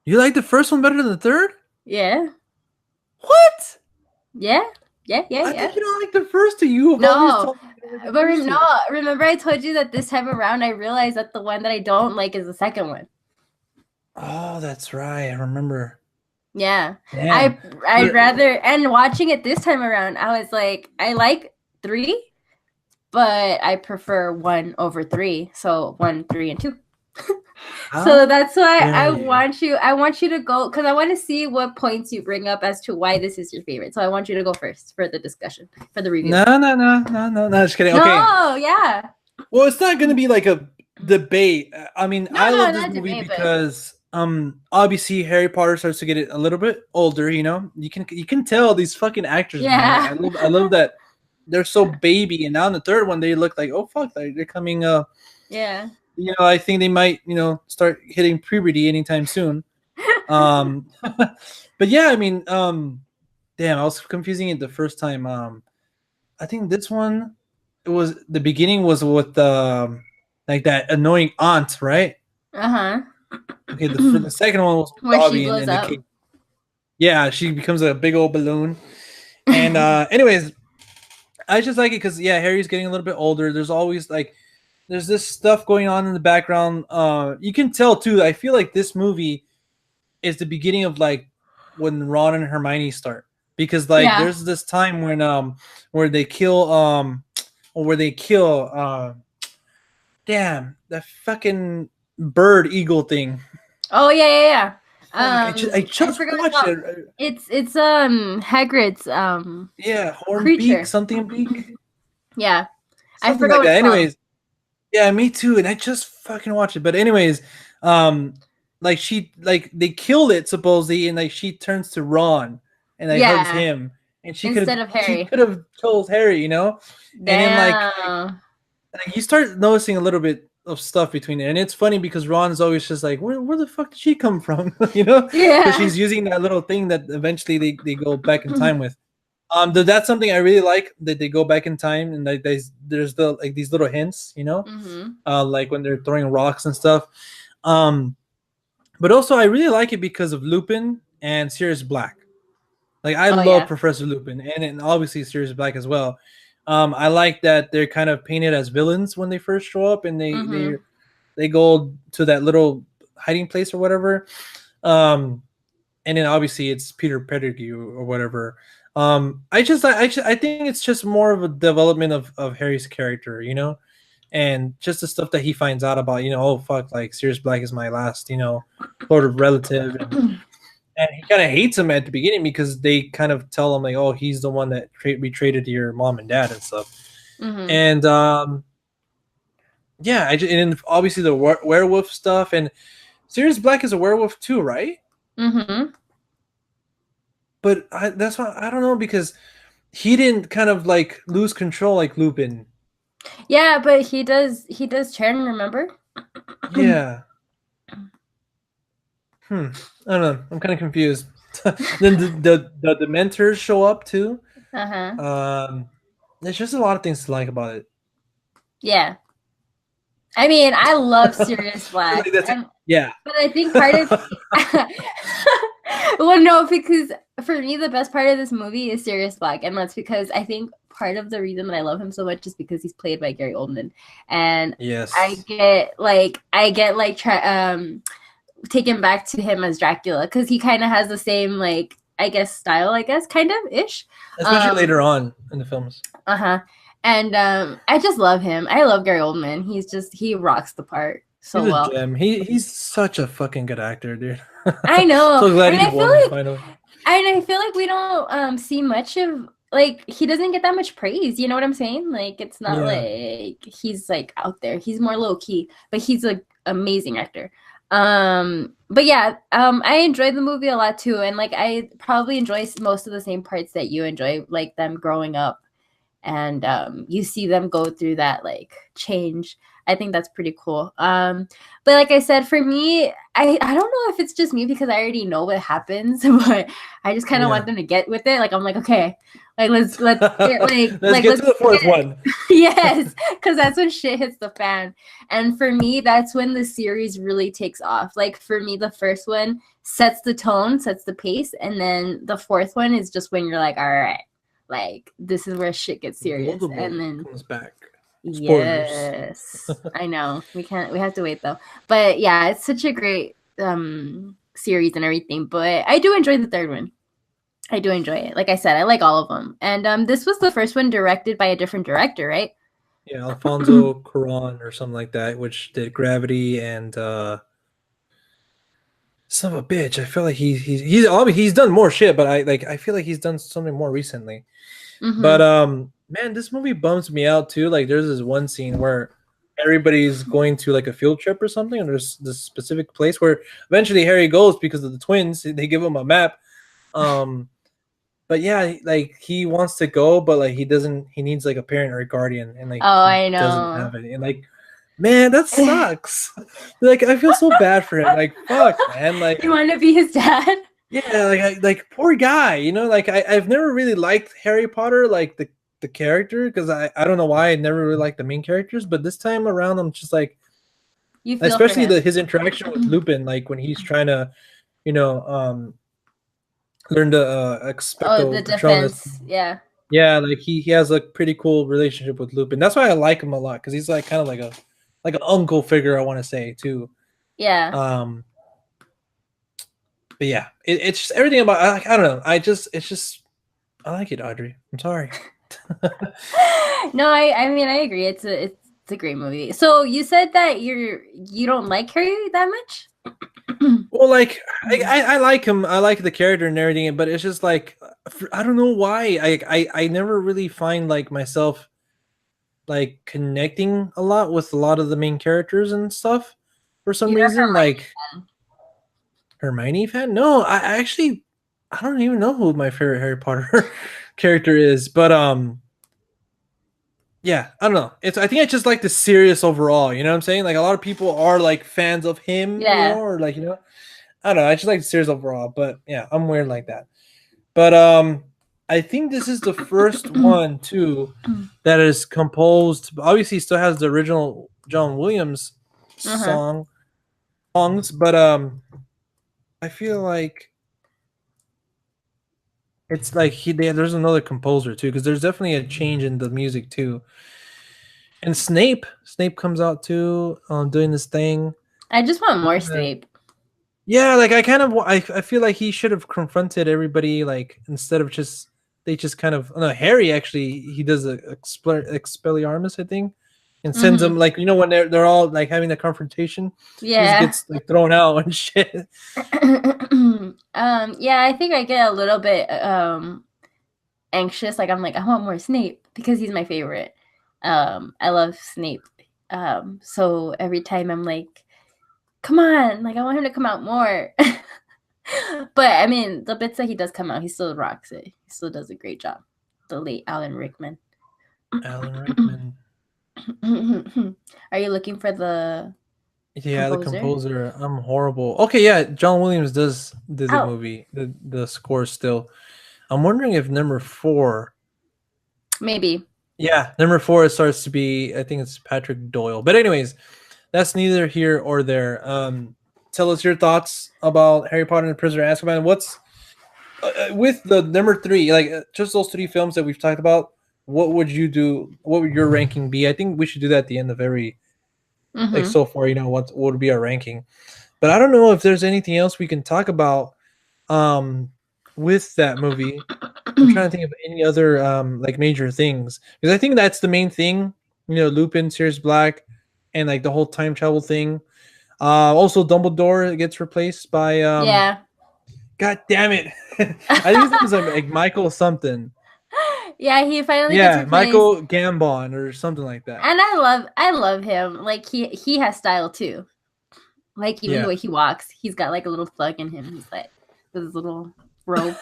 You like the first one better than the third? Yeah. What? Yeah. I think you don't like the first 2. You no. But remember I told you that this time around I realized that the one that I don't like is the second one. Oh, that's right. I remember. Yeah. I'd rather, and watching it this time around, I was like, I like 3, but I prefer 1 over 3. So 1, 3, and 2. So that's why I want you to go, because I want to see what points you bring up as to why this is your favorite. So I want you to go first for the discussion, for the review. No, just kidding. Okay. No, yeah. Well, it's not going to be like a debate. I mean, I love this movie because obviously Harry Potter starts to get a little bit older, You can tell these fucking actors. Yeah. Man. I love that they're so baby, and now in the third one they look like, oh fuck, like they're coming yeah. I think they might, start hitting puberty anytime soon. But yeah, I mean, damn, I was confusing it the first time. I think this one, the beginning was with like that annoying aunt, right? Uh-huh. Okay, the second one was with Dobby and the kid. Yeah, she becomes a big old balloon. And anyways, I just like it because yeah, Harry's getting a little bit older. There's always like there's this stuff going on in the background. You can tell too. I feel like this movie is the beginning of like when Ron and Hermione start because like Yeah. there's this time when where they kill or where they kill damn that fucking bird eagle thing. Oh yeah, yeah, yeah. Fuck, I I just forgot watched about it. it's Hagrid's Yeah, horn beak, creature. something beak, Yeah, I something forgot like what that. it's called. Anyways, yeah, me too. And I just fucking watched it. But anyways, um, like she like they killed it supposedly, and like she turns to Ron and like hugs Yeah, him, and instead of she Harry. could have told Harry, you know, and then Damn. like you start noticing a little bit of stuff between it, and it's funny because Ron's always just like, where the fuck did she come from, you know, because Yeah. she's using that little thing that eventually they go back in time with. That's something I really like that they go back in time and like there's the like these little hints, you know, Hmm. like when they're throwing rocks and stuff. Um, but also I really like it because of Lupin and Sirius Black. Like I Oh love yeah. Professor Lupin and obviously Sirius Black as well. I like that they're kind of painted as villains when they first show up and Hmm. they go to that little hiding place or whatever. Um, and then obviously it's Peter Pettigrew or whatever. I think it's just more of a development of Harry's character, you know, and just the stuff that he finds out about, you know, oh fuck, like Sirius Black is my last, you know, sort of relative, and he kind of hates him at the beginning because they kind of tell him like, oh, he's the one that betrayed your mom and dad and stuff, Hmm. and yeah, and obviously the werewolf stuff, and Sirius Black is a werewolf too, right? Hmm. But that's why I don't know because he didn't kind of like lose control like Lupin. Yeah, but he does turn, remember? Yeah. I don't know. I'm kind of confused. Then the Dementors show up too. Uh-huh. Um, there's just a lot of things to like about it. Yeah. I mean, I love Sirius Black. Like that's it. Yeah. But I think part of well, no, because for me the best part of this movie is Sirius Black, and that's because I think part of the reason that I love him so much is because he's played by Gary Oldman, and Yes. I get like taken back to him as Dracula because he kind of has the same like I guess style, I guess kind of ish. Especially later on in the films. Uh-huh. And I just love him. I love Gary Oldman. He rocks the part so He's a well. gem. He's such a fucking good actor, dude. I know. So glad And he I feel won like finally. and I feel like we don't see much of like he doesn't get that much praise, you know what I'm saying? Like it's not Yeah. like he's like out there. He's more low key, but he's an amazing actor. But yeah, I enjoyed the movie a lot too, and like I probably enjoy most of the same parts that you enjoy, like them growing up and you see them go through that like change. I think that's pretty cool. But like I said, for me, I don't know if it's just me because I already know what happens, but I just kind of want Yeah. them to get with it. Like I'm like, okay, like Let's get to the fourth one. yes, because that's when shit hits the fan. And for me, that's when the series really takes off. Like for me, the first one sets the tone, sets the pace, and then the fourth one is just when you're like, all right, like this is where shit gets serious. And Voldemort then comes back. Spoilers. yes, I know we have to wait though. But yeah, it's such a great series and everything. But I do enjoy the third one. I do enjoy it. Like I said, I like all of them. And this was the first one directed by a different director, right? Yeah, Alfonso Cuarón or something like that, which did Gravity and son of a bitch. I feel like he's done more shit, but I feel like he's done something more recently. But Mm-hmm. man, this movie bums me out too. Like there's this one scene where everybody's going to like a field trip or something, and there's this specific place where eventually Harry goes because of the twins. They give him a map. Um, but yeah, like he wants to go, but like he doesn't. He needs like a parent or a guardian, and like Oh, he I doesn't know. have it. And like, man, that sucks. Like I feel so bad for him. Like fuck, man. Like You want to be his dad? yeah, like poor guy. You know, like I've never really liked Harry Potter, like the character, because I don't know why I never really liked the main characters, but this time around I'm just like, You feel for especially him. his interaction with Lupin, like when he's trying to, you know, learn the Oh, the expecto patronus. defense. Yeah. Yeah, like he has a pretty cool relationship with Lupin. That's why I like him a lot because he's like kind of like an uncle figure. I want to say too. Yeah. Um, but yeah, it's just everything about. I don't know. It's just I like it, Audrey. I'm sorry. No, I mean I agree. It's a great movie. So you said that you don't like Harry that much? Well, like I like him. I like the character and everything, but it's just like I don't know why. I never really find like myself like connecting a lot with a lot of the main characters and stuff for some You're a reason. Hermione Like fan. Hermione fan? No, I actually I don't even know who my favorite Harry Potter character is, but yeah, I don't know. I think I just like the series overall. You know what I'm saying? Like a lot of people are like fans of him, Yeah. or like I don't know. I just like the series overall, but yeah, I'm weird like that. But I think this is the first one too that is composed. Obviously, still has the original John Williams Uh-huh. songs, but I feel like it's like there's another composer too because there's definitely a change in the music too. And Snape comes out too, doing this thing. I just want more Snape. Yeah, like I feel like he should have confronted everybody like instead of just they just kind of no Harry actually he does a expelliarmus I think and sends Mm-hmm. them like when they're all like having a confrontation he just Yeah. gets like thrown out and shit. Yeah, I think I get a little bit anxious. Like I'm like, I want more Snape because he's my favorite. I love Snape. So every time I'm like, come on, like I want him to come out more. But I mean, the bits that he does come out, he still rocks it. He still does a great job. The late Alan Rickman. Alan Rickman. Are you looking for the Yeah, the composer? composer. I'm horrible. Okay, yeah, John Williams did the Oh, movie, the score still. I'm wondering if number 4. maybe. Yeah, number 4 it starts to be I think it's Patrick Doyle. But anyways, that's neither here or there. Tell us your thoughts about Harry Potter and the Prisoner of Azkaban. What's with the number 3, like just those 3 films that we've talked about, what would you do? What would your ranking be? I think we should do that at the end of every like Mm-hmm. so far, what would be our ranking. But I don't know if there's anything else we can talk about um with that movie. I'm trying to think of any other like major things because I think that's the main thing. Lupin, Sirius Black, and like the whole time travel thing. Also Dumbledore gets replaced by Yeah. God damn it. I think his name is like Michael something. Yeah, he finally gets Yeah, replaced. Michael Gambon or something like that. And I love him. Like he has style too. Like even the Yeah. way he walks, he's got like a little thug in him. He's like with his little robe.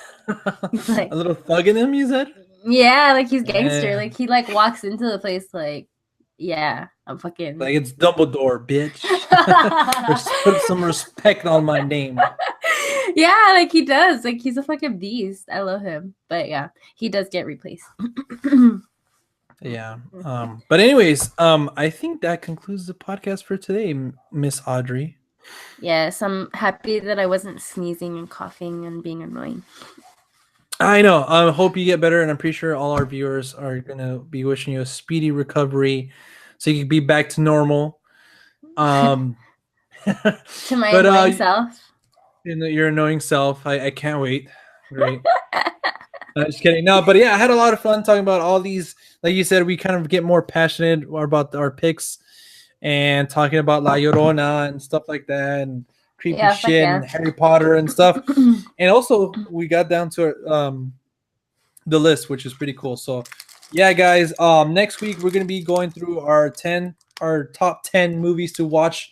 He's A like, little thug in him, you said? yeah, like he's gangster. Yeah. Like he like walks into the place like, yeah, I'm fucking. Like it's Dumbledore, bitch. Put some respect on my name. Yeah, like he does. Like he's a fucking beast. I love him. But yeah, he does get replaced. Yeah. But anyways, I think that concludes the podcast for today, Miss Audrey. Yes, I'm happy that I wasn't sneezing and coughing and being annoying. I know. I hope you get better, and I'm pretty sure all our viewers are gonna be wishing you a speedy recovery, so you can be back to normal. Um, To my but annoying self. your annoying self. I can't wait. Great. Just kidding. No, but yeah, I had a lot of fun talking about all these. Like you said, we kind of get more passionate about our picks and talking about La Llorona and stuff like that, and creepy Yeah, fuck shit yeah. and Harry Potter and stuff. And also, we got down to the list, which is pretty cool. So, yeah, guys. Next week we're gonna be going through our top 10 movies to watch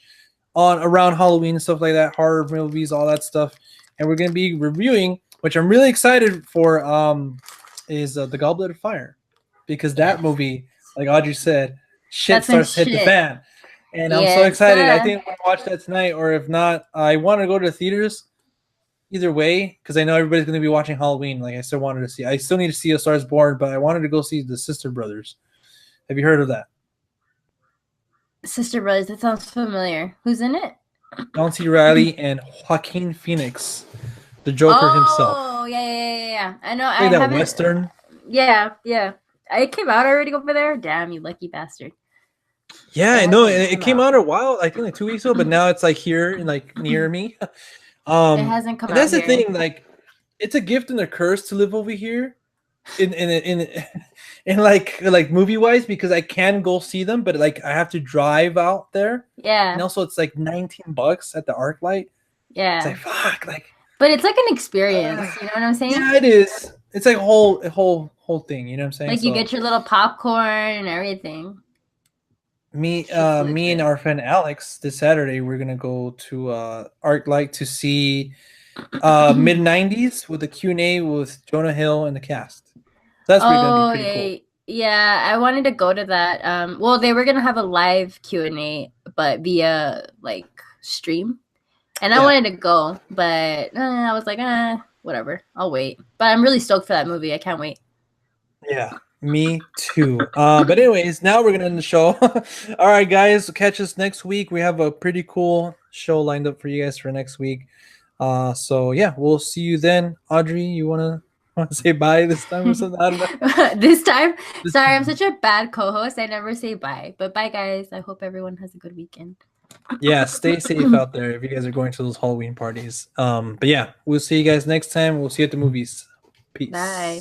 on around Halloween and stuff like that, horror movies, all that stuff, and we're gonna be reviewing, which I'm really excited for. Is The Goblet of Fire, because that movie, like Audrey said, shit That's some starts to hit the shit. fan, and I'm so Yes. excited. I think I'm gonna watch that tonight, or if not, I want to go to the theaters. Either way, because I know everybody's going to be watching Halloween. Like I still wanted to see. I still need to see A Star Is Born, but I wanted to go see the Sister Brothers. Have you heard of that? Sister Brothers, that sounds familiar. Who's in it? John C. Reilly and Joaquin Phoenix, the Joker himself. Oh, yeah. I know. I Like that haven't. Western. Yeah. It came out already over there. Damn, you lucky bastard. Yeah, It I know. hasn't It come came out. out a while, I think like 2 weeks ago, but now it's like here and like near me. It hasn't come And out that's the here. thing, like it's a gift and a curse to live over here in like movie wise because I can go see them, but like I have to drive out there. And Yeah. also it's like $19 at the ArcLight. It's Yeah. like fuck, like But it's like an experience. You know what I'm saying? yeah, it is. It's like a whole thing, you know what I'm saying? Like you So get your little popcorn and everything. Shit's lit me and there. our friend Alex this Saturday we're gonna go to ArcLight to see mid '90s with a Q&A with Jonah Hill and the cast. That's gonna be Oh pretty cool. yeah, I wanted to go to that. Well, they were gonna have a live Q&A, but via like stream, and I Yeah, wanted to go, but I was like, whatever, I'll wait. But I'm really stoked for that movie. I can't wait. yeah, me too. But anyways, now we're gonna end the show. All right, guys, catch us next week. We have a pretty cool show lined up for you guys for next week. So yeah, we'll see you then. Audrey, you wanna say bye this time or something? I don't know. This time, This sorry, I'm time. such a bad co-host. I never say bye, but bye, guys. I hope everyone has a good weekend. Yeah, stay safe out there if you guys are going to those Halloween parties. But yeah, we'll see you guys next time. We'll see you at the movies. Peace. Bye.